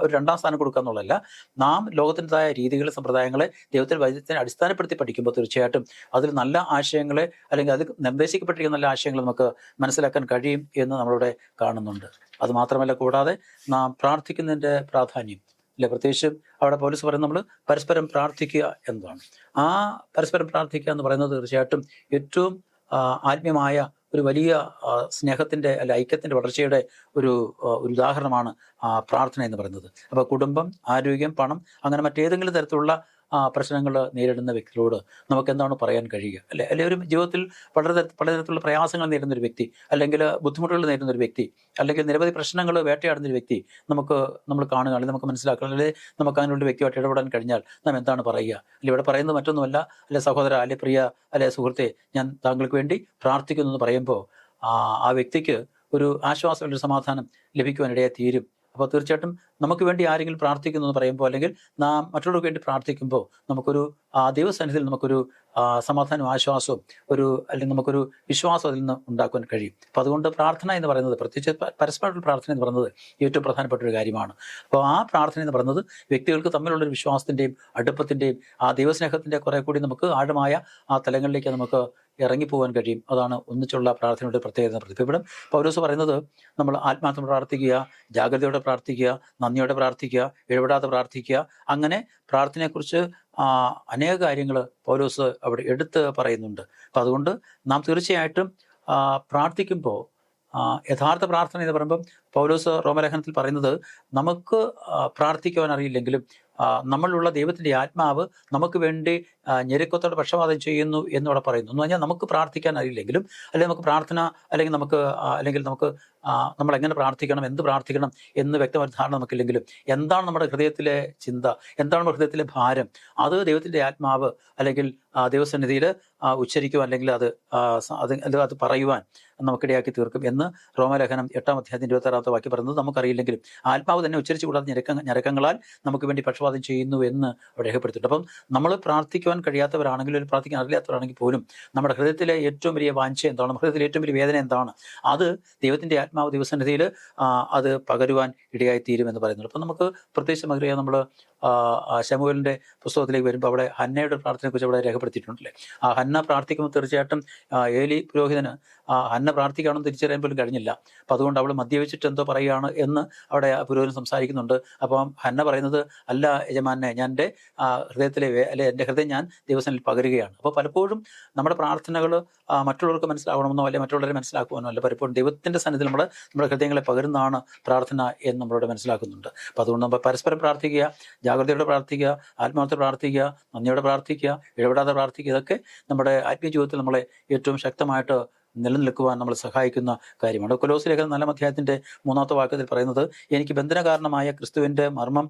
ഒരു രണ്ടാം സ്ഥാനം കൊടുക്കുക എന്നുള്ളതല്ല. നാം ലോകത്തിൻ്റെതായ രീതികൾ, സമ്പ്രദായങ്ങളെ ദൈവത്തിൻ്റെ വചനത്തിനെ അടിസ്ഥാനപ്പെടുത്തി പഠിക്കുമ്പോൾ തീർച്ചയായിട്ടും അതിൽ നല്ല ആശയങ്ങളെ, അല്ലെങ്കിൽ അത് നിർദ്ദേശിക്കപ്പെട്ടിരിക്കുന്ന നല്ല ആശയങ്ങൾ നമുക്ക് മനസ്സിലാക്കാൻ കഴിയും എന്ന് നമ്മളിവിടെ കാണുന്നുണ്ട്. അതുമാത്രമല്ല, കൂടാതെ നാം പ്രാർത്ഥിക്കുന്നതിൻ്റെ പ്രാധാന്യം അല്ലെ, പ്രത്യേകിച്ചും അവിടെ പൗലോസ് പറയുന്നത് നമ്മൾ പരസ്പരം പ്രാർത്ഥിക്കുക എന്നതാണ്. ആ പരസ്പരം പ്രാർത്ഥിക്കുക എന്ന് പറയുന്നത് തീർച്ചയായിട്ടും ഏറ്റവും ആത്മീയമായ ഒരു വലിയ സ്നേഹത്തിൻ്റെ അല്ലെ ഐക്യത്തിൻ്റെ വളർച്ചയുടെ ഒരു ഉദാഹരണമാണ് പ്രാർത്ഥന എന്ന് പറയുന്നത്. അപ്പോൾ കുടുംബം, ആരോഗ്യം, പണം, അങ്ങനെ മറ്റേതെങ്കിലും തരത്തിലുള്ള പ്രശ്നങ്ങൾ നേരിടുന്ന വ്യക്തികളോട് നമുക്ക് എന്താണ് പറയാൻ കഴിയുക, അല്ലെ ഒരു ജീവിതത്തിൽ പലതരത്തിലുള്ള പ്രയാസങ്ങൾ നേരിടുന്ന ഒരു വ്യക്തി, അല്ലെങ്കിൽ ബുദ്ധിമുട്ടുകൾ നേരിടുന്ന ഒരു വ്യക്തി, അല്ലെങ്കിൽ നിരവധി പ്രശ്നങ്ങൾ വേട്ടയാടുന്ന ഒരു വ്യക്തി നമ്മൾ കാണുക, അല്ലെങ്കിൽ നമുക്ക് മനസ്സിലാക്കുക, അല്ലെങ്കിൽ നമുക്ക് അങ്ങനെയുള്ള വ്യക്തിയുമായിട്ട് ഇടപെടാൻ കഴിഞ്ഞാൽ നാം എന്താണ് പറയുക? അല്ലെങ്കിൽ ഇവിടെ പറയുന്നത് മറ്റൊന്നുമല്ല, അല്ലെ സഹോദര, അല്ലെ പ്രിയ, അല്ലെ സുഹൃത്തെ, ഞാൻ താങ്കൾക്ക് വേണ്ടി പ്രാർത്ഥിക്കുന്നു എന്ന് പറയുമ്പോൾ ആ വ്യക്തിക്ക് ഒരു ആശ്വാസം, ഒരു സമാധാനം ലഭിക്കുവാനിടയായി തീരും. അപ്പോൾ തീർച്ചയായിട്ടും നമുക്ക് വേണ്ടി ആരെങ്കിലും പ്രാർത്ഥിക്കുന്നു എന്ന് പറയുമ്പോൾ, അല്ലെങ്കിൽ നാം മറ്റുള്ളവർക്ക് വേണ്ടി പ്രാർത്ഥിക്കുമ്പോൾ നമുക്കൊരു ദൈവസന്നിധിയിൽ നമുക്കൊരു സമാധാനവും ആശ്വാസവും അല്ലെങ്കിൽ നമുക്കൊരു വിശ്വാസം അതിൽ നിന്ന് ഉണ്ടാക്കുവാൻ കഴിയും. അപ്പോൾ അതുകൊണ്ട് പ്രാർത്ഥന എന്ന് പറയുന്നത്, പ്രത്യേകിച്ച് പരസ്പരമുള്ള പ്രാർത്ഥന എന്ന് പറയുന്നത് ഏറ്റവും പ്രധാനപ്പെട്ട ഒരു കാര്യമാണ്. അപ്പോൾ ആ പ്രാർത്ഥന എന്ന് പറയുന്നത് വ്യക്തികൾക്ക് തമ്മിലുള്ളൊരു വിശ്വാസത്തിൻ്റെയും അടുപ്പത്തിൻ്റെയും ദൈവസ്നേഹത്തിൻ്റെ കുറെ കൂടി നമുക്ക് ആഴമായ തലങ്ങളിലേക്ക് നമുക്ക് ഇറങ്ങിപ്പോകാൻ കഴിയും. അതാണ് ഒന്നിച്ചുള്ള പ്രാർത്ഥനയുടെ പ്രത്യേകത. പ്രതിഫലം പൗലോസ് പറയുന്നത് നമ്മൾ ആത്മാർത്ഥം പ്രാർത്ഥിക്കുക, ജാഗ്രതയോടെ പ്രാർത്ഥിക്കുക, നന്ദിയോടെ പ്രാർത്ഥിക്കുക, ഇടപെടാതെ പ്രാർത്ഥിക്കുക. അങ്ങനെ പ്രാർത്ഥനയെക്കുറിച്ച് അനേക കാര്യങ്ങൾ പൗലോസ് അവിടെ എടുത്ത് പറയുന്നുണ്ട്. അപ്പം അതുകൊണ്ട് നാം തീർച്ചയായിട്ടും പ്രാർത്ഥിക്കുമ്പോൾ യഥാർത്ഥ പ്രാർത്ഥന എന്ന് പറയുമ്പം പൗലോസ് റോമലേഖനത്തിൽ പറയുന്നത്, നമുക്ക് പ്രാർത്ഥിക്കുവാൻ അറിയില്ലെങ്കിലും നമ്മളിലുള്ള ദൈവത്തിൻ്റെ ആത്മാവ് നമുക്ക് വേണ്ടി ഞെരുക്കത്തോടെ പക്ഷപാതം ചെയ്യുന്നു എന്നവിടെ പറയുന്നു. എന്ന് പറഞ്ഞാൽ നമുക്ക് പ്രാർത്ഥിക്കാൻ അറിയില്ലെങ്കിലും, അല്ലെങ്കിൽ നമുക്ക് പ്രാർത്ഥന, അല്ലെങ്കിൽ നമുക്ക് നമ്മൾ എങ്ങനെ പ്രാർത്ഥിക്കണം, എന്ത് പ്രാർത്ഥിക്കണം എന്ന് വ്യക്തമായ ധാരണ നമുക്കില്ലെങ്കിലും, എന്താണ് നമ്മുടെ ഹൃദയത്തിലെ ചിന്ത, എന്താണ് നമ്മുടെ ഹൃദയത്തിലെ ഭാരം, അത് ദൈവത്തിൻ്റെ ആത്മാവ് അല്ലെങ്കിൽ ദൈവസന്നിധിയിൽ ഉച്ചരിക്കുവാൻ, അല്ലെങ്കിൽ അത് പറയുവാൻ നമുക്കിടയാക്കി തീർക്കും എന്ന് റോമലേഖനം 8-ാം അധ്യായത്തിൻ്റെ 26-ാമത്തെ വാക്യം പറയുന്നത്. നമുക്കറിയില്ലെങ്കിലും ആത്മാവ് തന്നെ ഉച്ചരിച്ചു കൂടാതെ ഞരക്കങ്ങളാൽ നമുക്ക് വേണ്ടി പക്ഷപാതം ചെയ്യുന്നു എന്ന് അവിടെ രേഖപ്പെടുത്തിയിട്ടുണ്ട്. അപ്പം നമ്മൾ പ്രാർത്ഥിക്കുവാൻ കഴിയാത്തവരാണെങ്കിലും, ഒരു പ്രാർത്ഥിക്കാൻ അറിയാത്തവരാണെങ്കിൽ പോലും നമ്മുടെ ഹൃദയത്തിലെ ഏറ്റവും വലിയ വാഞ്ച എന്താണ്, നമ്മുടെ ഹൃദയത്തിലെ ഏറ്റവും വലിയ വേദന എന്താണ്, അത് ദൈവത്തിൻ്റെ ആത്മാവ് ദൈവസന്നിധിയിൽ അത് പകരുവാൻ ഇടയായി തീരുമെന്ന് പറയുന്നുണ്ട്. അപ്പം നമുക്ക് പ്രത്യേകിച്ച് അറിയാം, നമ്മൾ ശമൂവേലിൻ്റെ പുസ്തകത്തിലേക്ക് വരുമ്പോൾ അവിടെ ഹന്നയുടെ പ്രാർത്ഥനയെക്കുറിച്ച് അവിടെ രേഖപ്പെടുത്തിയിട്ടുണ്ടല്ലേ. ഹന്ന പ്രാർത്ഥിക്കുമ്പോൾ തീർച്ചയായിട്ടും ഏലി പുരോഹിതന് ഹന്ന പ്രാർത്ഥിക്കുകയാണെന്ന് തിരിച്ചറിയാൻ പോലും കഴിഞ്ഞില്ല. അപ്പം അതുകൊണ്ട് അവൾ മദ്യപിച്ചിട്ട് എന്തോ പറയുകയാണ് എന്ന് അവിടെ പുരോഹിതൻ സംസാരിക്കുന്നുണ്ട്. അപ്പം ഹന്ന പറയുന്നത്, അല്ല യജമാനെ, ഞാൻ എൻ്റെ ഹൃദയത്തിലെ എൻ്റെ ഹൃദയം ഞാൻ ദൈവസന്നിധിയിൽ പകരുകയാണ്. അപ്പോൾ പലപ്പോഴും നമ്മുടെ പ്രാർത്ഥനകൾ മറ്റുള്ളവർക്ക് മനസ്സിലാവണമെന്നോ അല്ലെങ്കിൽ മറ്റുള്ളവരെ മനസ്സിലാക്കുവാനോ അല്ല, പലപ്പോഴും ദൈവത്തിൻ്റെ സന്നിധിയിൽ നമ്മുടെ ഹൃദയങ്ങളെ പകരുന്നതാണ് പ്രാർത്ഥന എന്ന് നമ്മളിവിടെ മനസ്സിലാക്കുന്നുണ്ട്. അപ്പോൾ അതുകൊണ്ട് നമ്മൾ പരസ്പരം പ്രാർത്ഥിക്കുക, ജാഗ്രതയോടെ പ്രാർത്ഥിക്കുക, ആത്മാർത്ഥത്തോടെ പ്രാർത്ഥിക്കുക, നന്ദിയോടെ പ്രാർത്ഥിക്കുക, ഇടപെടാതെ പ്രാർത്ഥിക്കുക. ഇതൊക്കെ നമ്മുടെ ആത്മീയ ജീവിതത്തിൽ നമ്മളെ ഏറ്റവും ശക്തമായിട്ട് നിലനിൽക്കുവാൻ നമ്മൾ സഹായിക്കുന്ന കാര്യമാണ്. കൊലോസ്യ ലേഖനം 4-ാം അധ്യായത്തിൻ്റെ 3-ാമത്തെ വാക്യത്തിൽ പറയുന്നത്, എനിക്ക് ബന്ധന കാരണമായ ക്രിസ്തുവിൻ്റെ മർമ്മം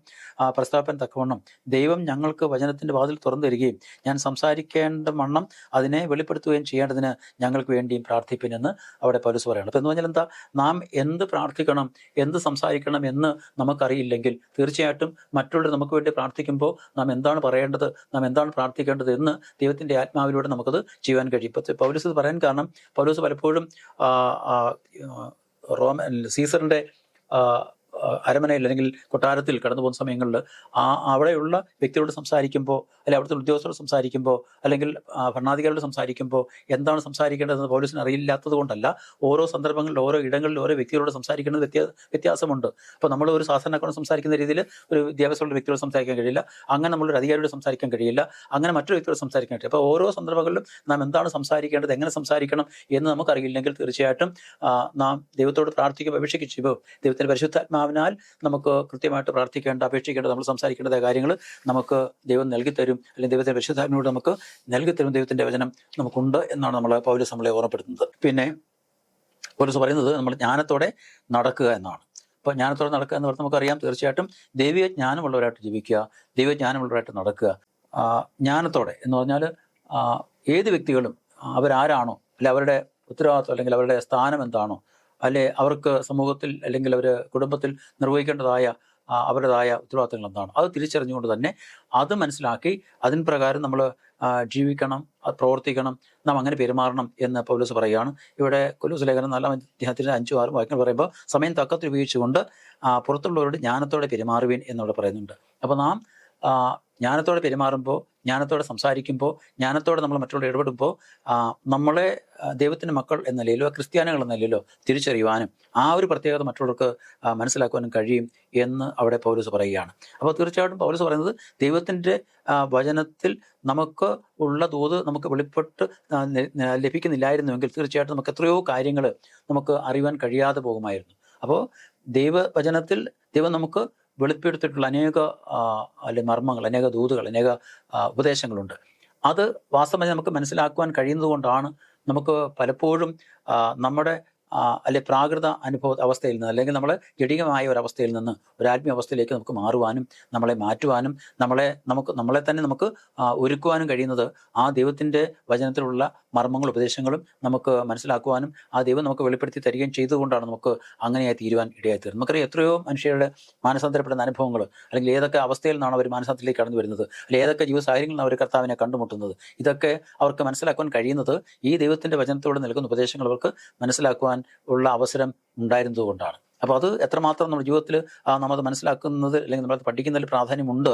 പ്രസ്താവൻ തക്കവണ്ണം ദൈവം ഞങ്ങൾക്ക് വചനത്തിൻ്റെ വാതിൽ തുറന്നു തരികയും ഞാൻ സംസാരിക്കേണ്ട വണ്ണം അതിനെ വെളിപ്പെടുത്തുകയും ചെയ്യേണ്ടതിന് ഞങ്ങൾക്ക് വേണ്ടിയും പ്രാർത്ഥിപ്പിനെന്ന് അവിടെ പൗലോസ് പറയുന്നത്. അപ്പോൾ എന്ന് പറഞ്ഞാൽ എന്താ, നാം എന്ത് പ്രാർത്ഥിക്കണം, എന്ത് സംസാരിക്കണം എന്ന് നമുക്കറിയില്ലെങ്കിൽ തീർച്ചയായിട്ടും മറ്റുള്ളവർ നമുക്ക് വേണ്ടി പ്രാർത്ഥിക്കുമ്പോൾ നാം എന്താണ് പറയേണ്ടത്, നാം എന്താണ് പ്രാർത്ഥിക്കേണ്ടത് എന്ന് ദൈവത്തിൻ്റെ ആത്മാവിലൂടെ നമുക്കത് ചെയ്യാൻ കഴിയും. ഇപ്പോൾ പൗലോസ് ഇത് പറയാൻ കാരണം, പൗലോസ് പലപ്പോഴും സീസറിൻ്റെ അരമനയിൽ അല്ലെങ്കിൽ കൊട്ടാരത്തിൽ കടന്നു പോകുന്ന സമയങ്ങളിൽ അവിടെയുള്ള വ്യക്തികളോട് സംസാരിക്കുമ്പോൾ, അല്ലെങ്കിൽ അവിടുത്തെ ഉദ്യോഗസ്ഥരോട് സംസാരിക്കുമ്പോൾ, അല്ലെങ്കിൽ ഭരണാധികാരികളോട് സംസാരിക്കുമ്പോൾ എന്താണ് സംസാരിക്കേണ്ടതെന്ന് പൗലോസിന് അറിയില്ലാത്തത് കൊണ്ടല്ല. ഓരോ സന്ദർഭങ്ങളിൽ, ഓരോ ഇടങ്ങളിൽ, ഓരോ വ്യക്തികളോട് സംസാരിക്കുന്നത് വ്യത്യാസമുണ്ട്. അപ്പോൾ നമ്മൾ ഒരു സാധാരണക്കാരോട് സംസാരിക്കുന്ന രീതിയിൽ ഒരു വിദ്യാഭ്യാസമുള്ള വ്യക്തിയോട് സംസാരിക്കാൻ കഴിയില്ല, അങ്ങനെ നമ്മളൊരു അധികാരിയോട് സംസാരിക്കാൻ കഴിയില്ല, അങ്ങനെ മറ്റൊരു വ്യക്തിയോട് സംസാരിക്കാൻ കഴിയില്ല. അപ്പോൾ ഓരോ സന്ദർഭങ്ങളിലും നാം എന്താണ് സംസാരിക്കേണ്ടത്, എങ്ങനെ സംസാരിക്കണം എന്ന് നമുക്കറിയില്ലെങ്കിൽ തീർച്ചയായിട്ടും നാം ദൈവത്തോട് പ്രാർത്ഥിക്കുമ്പോൾ, അപേക്ഷിക്കുമ്പോൾ ദൈവത്തിൻ്റെ പരിശുദ്ധാത്മാവിൻ്റെ പരിശുദ്ധാത്മാവിനാൽ നമുക്ക് കൃത്യമായിട്ട് പ്രാർത്ഥിക്കേണ്ട, അപേക്ഷിക്കേണ്ട, നമ്മൾ സംസാരിക്കേണ്ട കാര്യങ്ങൾ നമുക്ക് ദൈവം നൽകി തരും, അല്ലെങ്കിൽ ദൈവത്തെ പരിശുദ്ധാത്മാവിനോട് നമുക്ക് നൽകി തരും. ദൈവത്തിന്റെ വചനം നമുക്കുണ്ട് എന്നാണ് പൗലോസ് നമ്മളെ ഓർമ്മപ്പെടുത്തുന്നത്. പിന്നെ പൗലോസ് പറയുന്നത് നമ്മൾ ജ്ഞാനത്തോടെ നടക്കുക എന്നാണ്. അപ്പോൾ ജ്ഞാനത്തോടെ നടക്കുക എന്ന് പറഞ്ഞാൽ നമുക്കറിയാം, തീർച്ചയായിട്ടും ദൈവിക ജ്ഞാനമുള്ളവരായിട്ട് ജീവിക്കുക, ദൈവ ജ്ഞാനമുള്ളവരായിട്ട് നടക്കുക. ജ്ഞാനത്തോടെ എന്ന് പറഞ്ഞാൽ ഏത് വ്യക്തികളും അവരാരാണോ, അല്ലെ അവരുടെ ഉത്തരവാദിത്വം അല്ലെങ്കിൽ അവരുടെ സ്ഥാനം എന്താണോ, അല്ലെ അവർക്ക് സമൂഹത്തിൽ അല്ലെങ്കിൽ അവർ കുടുംബത്തിൽ നിർവഹിക്കേണ്ടതായ അവരുടേതായ ഉത്തരവാദിത്തങ്ങൾ എന്താണ്, അത് തിരിച്ചറിഞ്ഞുകൊണ്ട് തന്നെ അത് മനസ്സിലാക്കി അതിന് പ്രകാരം നമ്മൾ ജീവിക്കണം, പ്രവർത്തിക്കണം, നാം അങ്ങനെ പെരുമാറണം എന്ന് പൗലോസ് പറയുകയാണ്. ഇവിടെ കൊലോസ്യ ലേഖനം 4-ാം അധ്യായത്തിന്റെ 5-6 വാക്യങ്ങൾ പറയുമ്പോൾ സമയം തക്കത്തിൽ ഉപയോഗിച്ചുകൊണ്ട് പുറത്തുള്ളവരോട് ജ്ഞാനത്തോടെ പെരുമാറുവീൻ എന്നിവിടെ പറയുന്നുണ്ട്. അപ്പോൾ നാം ജ്ഞാനത്തോടെ പെരുമാറുമ്പോൾ, ജ്ഞാനത്തോടെ സംസാരിക്കുമ്പോൾ, ജ്ഞാനത്തോടെ നമ്മൾ മറ്റുള്ള ഇടപെടുമ്പോൾ നമ്മളെ ദൈവത്തിൻ്റെ മക്കൾ എന്ന നിലയിലോ ക്രിസ്ത്യാനികൾ എന്ന നിലയിലോ തിരിച്ചറിയുവാനും ആ ഒരു പ്രത്യേകത മറ്റുള്ളവർക്ക് മനസ്സിലാക്കുവാനും കഴിയും എന്ന് അവിടെ പൗലോസ് പറയുകയാണ്. അപ്പോൾ തീർച്ചയായിട്ടും പൗലോസ് പറയുന്നത് ദൈവത്തിൻ്റെ വചനത്തിൽ നമുക്ക് ഉള്ള തോത് നമുക്ക് വെളിപ്പെട്ട് ലഭിക്കുന്നില്ലായിരുന്നുവെങ്കിൽ തീർച്ചയായിട്ടും നമുക്ക് എത്രയോ കാര്യങ്ങൾ നമുക്ക് അറിയുവാൻ കഴിയാതെ പോകുമായിരുന്നു. അപ്പോൾ ദൈവവചനത്തിൽ ദൈവം നമുക്ക് വെളിപ്പെടുത്തിയിട്ടുള്ള അനേക അല്ലെ മർമ്മങ്ങൾ, അനേക ദൂതുകൾ, അനേക ഉപദേശങ്ങളുണ്ട്. അത് വാസ്തവമായി നമുക്ക് മനസ്സിലാക്കുവാൻ കഴിയുന്നത് കൊണ്ടാണ് നമുക്ക് പലപ്പോഴും നമ്മുടെ അല്ലെ പ്രാകൃത അവസ്ഥയിൽ നിന്ന്, അല്ലെങ്കിൽ നമ്മളെ ജഡികമായ ഒരവസ്ഥയിൽ നിന്ന് ഒരു ആത്മീയ അവസ്ഥയിലേക്ക് നമുക്ക് മാറുവാനും നമ്മളെ മാറ്റുവാനും നമ്മളെ തന്നെ നമുക്ക് ഒരുക്കുവാനും കഴിയുന്നത് ആ ദൈവത്തിൻ്റെ വചനത്തിലുള്ള മർമ്മങ്ങളും ഉപദേശങ്ങളും നമുക്ക് മനസ്സിലാക്കുവാനും ആ ദൈവം നമുക്ക് വെളിപ്പെടുത്തി തരികയും ചെയ്തുകൊണ്ടാണ് നമുക്ക് അങ്ങനെയായി തീരുവാൻ ഇടയായി തീരുന്നത്. നമുക്കറിയാം എത്രയോ മനുഷ്യരുടെ മാനസാന്തരപ്പെടുന്ന അനുഭവങ്ങൾ, അല്ലെങ്കിൽ ഏതൊക്കെ അവസ്ഥയിൽ നിന്നാണ് അവർ മാനസാന്തരത്തിലേക്ക് കടന്നു വരുന്നത്, അല്ലെങ്കിൽ ഏതൊക്കെ ജീവ സാഹചര്യങ്ങളിലാണ് അവർ കർത്താവിനെ കണ്ടുമുട്ടുന്നത്, ഇതൊക്കെ അവർക്ക് മനസ്സിലാക്കുവാൻ കഴിയുന്നത് ഈ ദൈവത്തിൻ്റെ വചനത്തോട് നൽകുന്ന ഉപദേശങ്ങൾ അവർക്ക് മനസ്സിലാക്കുവാൻ ഉള്ള അവസരം ഉണ്ടായിരുന്നത് കൊണ്ടാണ്. അപ്പോൾ അത് എത്രമാത്രം നമ്മുടെ ജീവിതത്തിൽ നമ്മളത് മനസ്സിലാക്കുന്നത് അല്ലെങ്കിൽ നമ്മളത് പഠിക്കുന്നതിൽ പ്രാധാന്യമുണ്ട്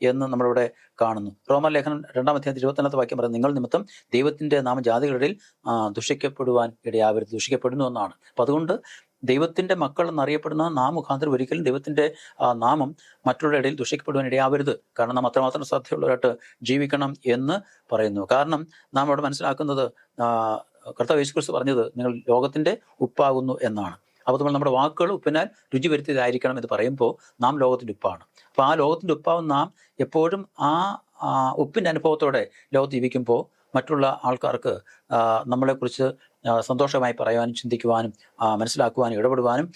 എന്ന് നമ്മളിവിടെ കാണുന്നു. റോമാലേഖനം 2-ാം അധ്യായത്തിൽ 24-ാമത്തെ വാക്യം പറയുന്നത്, നിങ്ങൾ നിമിത്തം ദൈവത്തിൻ്റെ നാമം ജാതികളുടെ ദുഷിക്കപ്പെടുവാൻ ഇടയാവരുത്, ദുഷിക്കപ്പെടുന്നു എന്നാണ്. അപ്പം അതുകൊണ്ട് ദൈവത്തിൻ്റെ മക്കൾ എന്നറിയപ്പെടുന്ന നാം മുഖാന്തരം ഒരിക്കലും ദൈവത്തിൻ്റെ നാമം മറ്റുള്ള ഇടയിൽ ദുഷിക്കപ്പെടുവാൻ ഇടയാവരുത്. കാരണം നാം അത്രമാത്രം ശ്രദ്ധയുള്ളവരായിട്ട് ജീവിക്കണം എന്ന് പറയുന്നു. കാരണം നാം അവിടെ മനസ്സിലാക്കുന്നത് കർത്താവ് യേശുക്രിസ്തു പറഞ്ഞത് നിങ്ങൾ ലോകത്തിൻ്റെ ഉപ്പാകുന്നു എന്നാണ്. അപ്പോൾ നമ്മൾ നമ്മുടെ വാക്കുകൾ ഉപ്പിനാൽ രുചി വരുത്തിയതായിരിക്കണം എന്ന് പറയുമ്പോൾ നാം ലോകത്തിൻ്റെ ഉപ്പാണ്. അപ്പോൾ ആ ലോകത്തിൻ്റെ ഉപ്പാവും നാം എപ്പോഴും ആ ഉപ്പിൻ്റെ അനുഭവത്തോടെ ലോകത്ത് ജീവിക്കുമ്പോൾ മറ്റുള്ള ആൾക്കാർക്ക് നമ്മളെക്കുറിച്ച് സന്തോഷമായി പറയുവാനും ചിന്തിക്കുവാനും മനസ്സിലാക്കുവാനും ഇടപെടുവാനും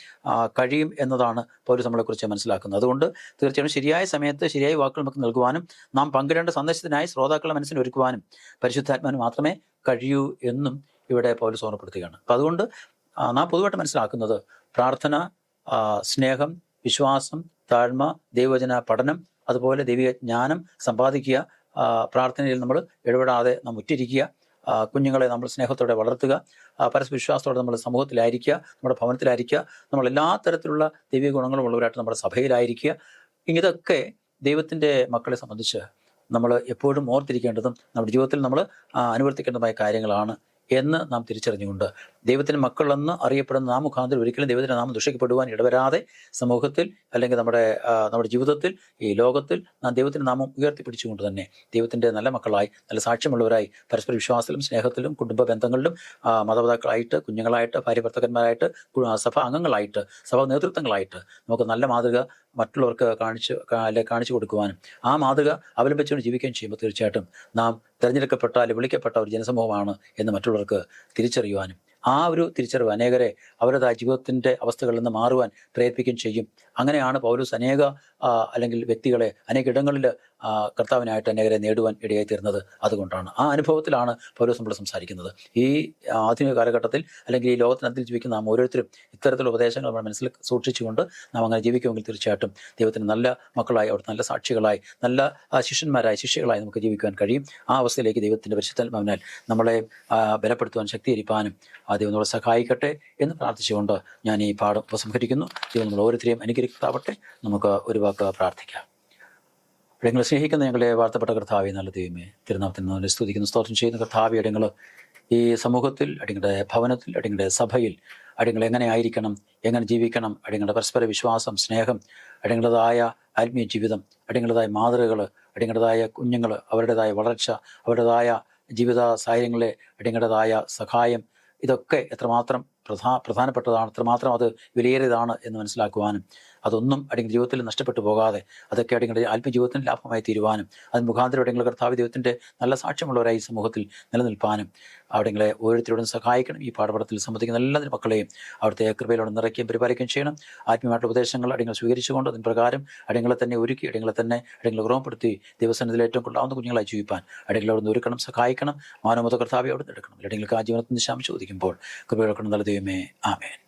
കഴിയും എന്നതാണ് പൗലോസ് നമ്മളെക്കുറിച്ച് മനസ്സിലാക്കുന്നത്. അതുകൊണ്ട് തീർച്ചയായും ശരിയായ സമയത്ത് ശരിയായ വാക്കുകൾ നമുക്ക് നൽകുവാനും നാം പങ്കിടേണ്ട സന്ദേശത്തിനായി ശ്രോതാക്കളുടെ മനസ്സിനെ ഒരുക്കുവാനും പരിശുദ്ധാത്മാവിന് മാത്രമേ കഴിയൂ എന്നും ഇവിടെ പൗലോസ് ഓർമ്മപ്പെടുത്തുകയാണ്. അപ്പം അതുകൊണ്ട് നാം പൊതുവായിട്ട് മനസ്സിലാക്കുന്നത് പ്രാർത്ഥന, സ്നേഹം, വിശ്വാസം, താഴ്മ, ദൈവവചന പഠനം, അതുപോലെ ദൈവിക ജ്ഞാനം സമ്പാദിക്കുക, പ്രാർത്ഥനയിൽ നമ്മൾ ഇടപെടാതെ നാം ഉറ്റിരിക്കുക, കുഞ്ഞുങ്ങളെ നമ്മൾ സ്നേഹത്തോടെ വളർത്തുക, പരസ്പര വിശ്വാസത്തോടെ നമ്മൾ സമൂഹത്തിലായിരിക്കുക, നമ്മുടെ ഭവനത്തിലായിരിക്കുക, നമ്മൾ എല്ലാ തരത്തിലുള്ള ദൈവിക ഗുണങ്ങളും ഉള്ളവരായിട്ട് നമ്മുടെ സഭയിലായിരിക്കുക. ഇതൊക്കെ ദൈവത്തിൻ്റെ മക്കളെ സംബന്ധിച്ച് നമ്മൾ എപ്പോഴും ഓർത്തിരിക്കേണ്ടതും നമ്മുടെ ജീവിതത്തിൽ നമ്മൾ അനുവർത്തിക്കേണ്ടതുമായ കാര്യങ്ങളാണ് എന്ന് നാം തിരിച്ചറിഞ്ഞുകൊണ്ട് ദൈവത്തിൻ്റെ മക്കളെന്ന് അറിയപ്പെടുന്ന നാം മുഖാന്തരം ഒരിക്കലും ദൈവത്തിൻ്റെ നാമം ദുഷിക്കപ്പെടുവാൻ ഇടവരാതെ സമൂഹത്തിൽ അല്ലെങ്കിൽ നമ്മുടെ ജീവിതത്തിൽ ഈ ലോകത്തിൽ നാം ദൈവത്തിൻ്റെ നാമം ഉയർത്തിപ്പിടിച്ചുകൊണ്ട് തന്നെ ദൈവത്തിൻ്റെ നല്ല മക്കളായി, നല്ല സാക്ഷ്യമുള്ളവരായി, പരസ്പര വിശ്വാസത്തിലും സ്നേഹത്തിലും കുടുംബ ബന്ധങ്ങളിലും മാതാപിതാക്കളായിട്ട്, കുഞ്ഞുങ്ങളായിട്ട്, ഭാര്യ ഭർത്താക്കന്മാരായിട്ട്, സഭാ അംഗങ്ങളായിട്ട്, സഭാ നേതൃത്വങ്ങളായിട്ട് നമുക്ക് നല്ല മാതൃക മറ്റുള്ളവർക്ക് കാണിച്ചു കൊടുക്കുവാനും ആ മാതൃക അവലംബിച്ചുകൊണ്ട് ജീവിക്കുകയും ചെയ്യുമ്പോൾ തീർച്ചയായിട്ടും നാം തിരഞ്ഞെടുക്കപ്പെട്ട അല്ലെങ്കിൽ വിളിക്കപ്പെട്ട ഒരു ജനസമൂഹമാണ് എന്ന് മറ്റുള്ളവർക്ക് തിരിച്ചറിയുവാനും ആ ഒരു തിരിച്ചറിവ് അനേകരെ അവരുടെ ജീവിതത്തിൻ്റെ അവസ്ഥകളിൽ നിന്ന് മാറുവാൻ പ്രേരിപ്പിക്കുകയും ചെയ്യും. അങ്ങനെയാണ് പൗലോസ് അല്ലെങ്കിൽ വ്യക്തികളെ അനേക ഇടങ്ങളിൽ കർത്താവിനായിട്ട് അനേകരെ നേടുവാൻ ഇടയായി തീർന്നത്. അതുകൊണ്ടാണ് ആ അനുഭവത്തിലാണ് പൗലോസ് നമ്മൾ സംസാരിക്കുന്നത്. ഈ ആധുനിക കാലഘട്ടത്തിൽ അല്ലെങ്കിൽ ഈ ലോകത്തിനകത്തിൽ ജീവിക്കുന്ന നാം ഓരോരുത്തരും ഇത്തരത്തിലുള്ള ഉപദേശങ്ങൾ നമ്മൾ മനസ്സിൽ സൂക്ഷിച്ചുകൊണ്ട് നാം അങ്ങനെ ജീവിക്കുമെങ്കിൽ തീർച്ചയായിട്ടും ദൈവത്തിന് നല്ല മക്കളായി, അവിടുത്തെ നല്ല സാക്ഷികളായി, നല്ല ശിഷ്യന്മാരായി, ശിഷ്യകളായി നമുക്ക് ജീവിക്കുവാൻ കഴിയും. ആ അവസ്ഥയിലേക്ക് ദൈവത്തിൻ്റെ പരിശുദ്ധാത്മാവിനാൽ നമ്മളെ ബലപ്പെടുത്തുവാൻ, ശക്തീകരിപ്പാനും ദൈവം നമ്മളെ സഹായിക്കട്ടെ എന്ന് പ്രാർത്ഥിച്ചുകൊണ്ട് ഞാൻ ഈ പാഠം ഉപസംഹരിക്കുന്നു. ദൈവം നമ്മൾ ഓരോരുത്തരെയും അനുഗ്രഹിക്കട്ടെ. നമുക്ക് ഒരു വാക്ക് പ്രാർത്ഥിക്കാം. ഞങ്ങളെ സ്നേഹിക്കുന്ന ഞങ്ങളെ വാഴ്ത്തപ്പെട്ട കർത്താവേ, നല്ല ദൈവമേ, തിരുനാമത്തിന് സ്തുതിക്കുന്നു, സ്തോത്രം ചെയ്യുന്ന കർത്താവേ, അടിയങ്ങൾ ഈ സമൂഹത്തിൽ, അടിയങ്ങളുടെ ഭവനത്തിൽ, അടിയങ്ങളുടെ സഭയിൽ അടിയങ്ങൾ എങ്ങനെ ആയിരിക്കണം, എങ്ങനെ ജീവിക്കണം, അടിയങ്ങളുടെ പരസ്പര വിശ്വാസം, സ്നേഹം, അടിയങ്ങളുടേതായ ആത്മീയ ജീവിതം, അടിയങ്ങളുടേതായ മാതൃകകൾ, അടിയങ്ങളുടേതായ കുഞ്ഞുങ്ങൾ, അവരുടേതായ വളർച്ച, അവരുടേതായ ജീവിത സാഹചര്യങ്ങളെ, അടിയങ്ങളുടേതായ സഹായം, ഇതൊക്കെ എത്രമാത്രം പ്രധാനപ്പെട്ടതാണ്, അത്രമാത്രം അത് വിലയേറിയതാണ് എന്ന് മനസ്സിലാക്കുവാനും അതൊന്നും അടിങ്ങളുടെ ജീവിതത്തിൽ നഷ്ടപ്പെട്ടു പോകാതെ അതൊക്കെ അടിങ്ങളുടെ ആത്മജീവിതത്തിന് ലാഭമായി തീരുവാനും അതിന് മുഖാന്തരം അടിങ്ങളുടെ കർത്താവ് ദൈവത്തിൻ്റെ നല്ല സാക്ഷ്യമുള്ളവരായി സമൂഹത്തിൽ നിലനിൽപ്പാനും അവിടങ്ങളെ ഓരോരുത്തരോടും സഹായിക്കണം. ഈ പാഠപഠത്തിൽ സംബന്ധിക്കുന്ന എല്ലാ മക്കളെയും അവിടുത്തെ കൃപയിലോട് നിറയ്ക്കുകയും പരിപാലിക്കുകയും ചെയ്യണം. ആത്മീയമായിട്ടുള്ള ഉപദേശങ്ങൾ അടിങ്ങൾ സ്വീകരിച്ചുകൊണ്ട് അതിന് പ്രകാരം അടിങ്ങളെ തന്നെ ഒരുക്കി അടിങ്ങളെ ഓർമ്മപ്പെടുത്തി ദിവസത്തിൽ ഏറ്റവും കൊള്ളാവുന്ന കുഞ്ഞുങ്ങളായി ജീവിപ്പാൻ അടികളോട് ഒരുക്കണം, സഹായിക്കണം. മാനവമത കർത്താവെ അവിടെ എടുക്കണം. അടിങ്ങൾക്ക് ആ ജീവനത്തിന് ശാം ചോദിക്കുമ്പോൾ കൃപയിലൊക്കെ നല്ല ദൈവമേ, ആമേൻ.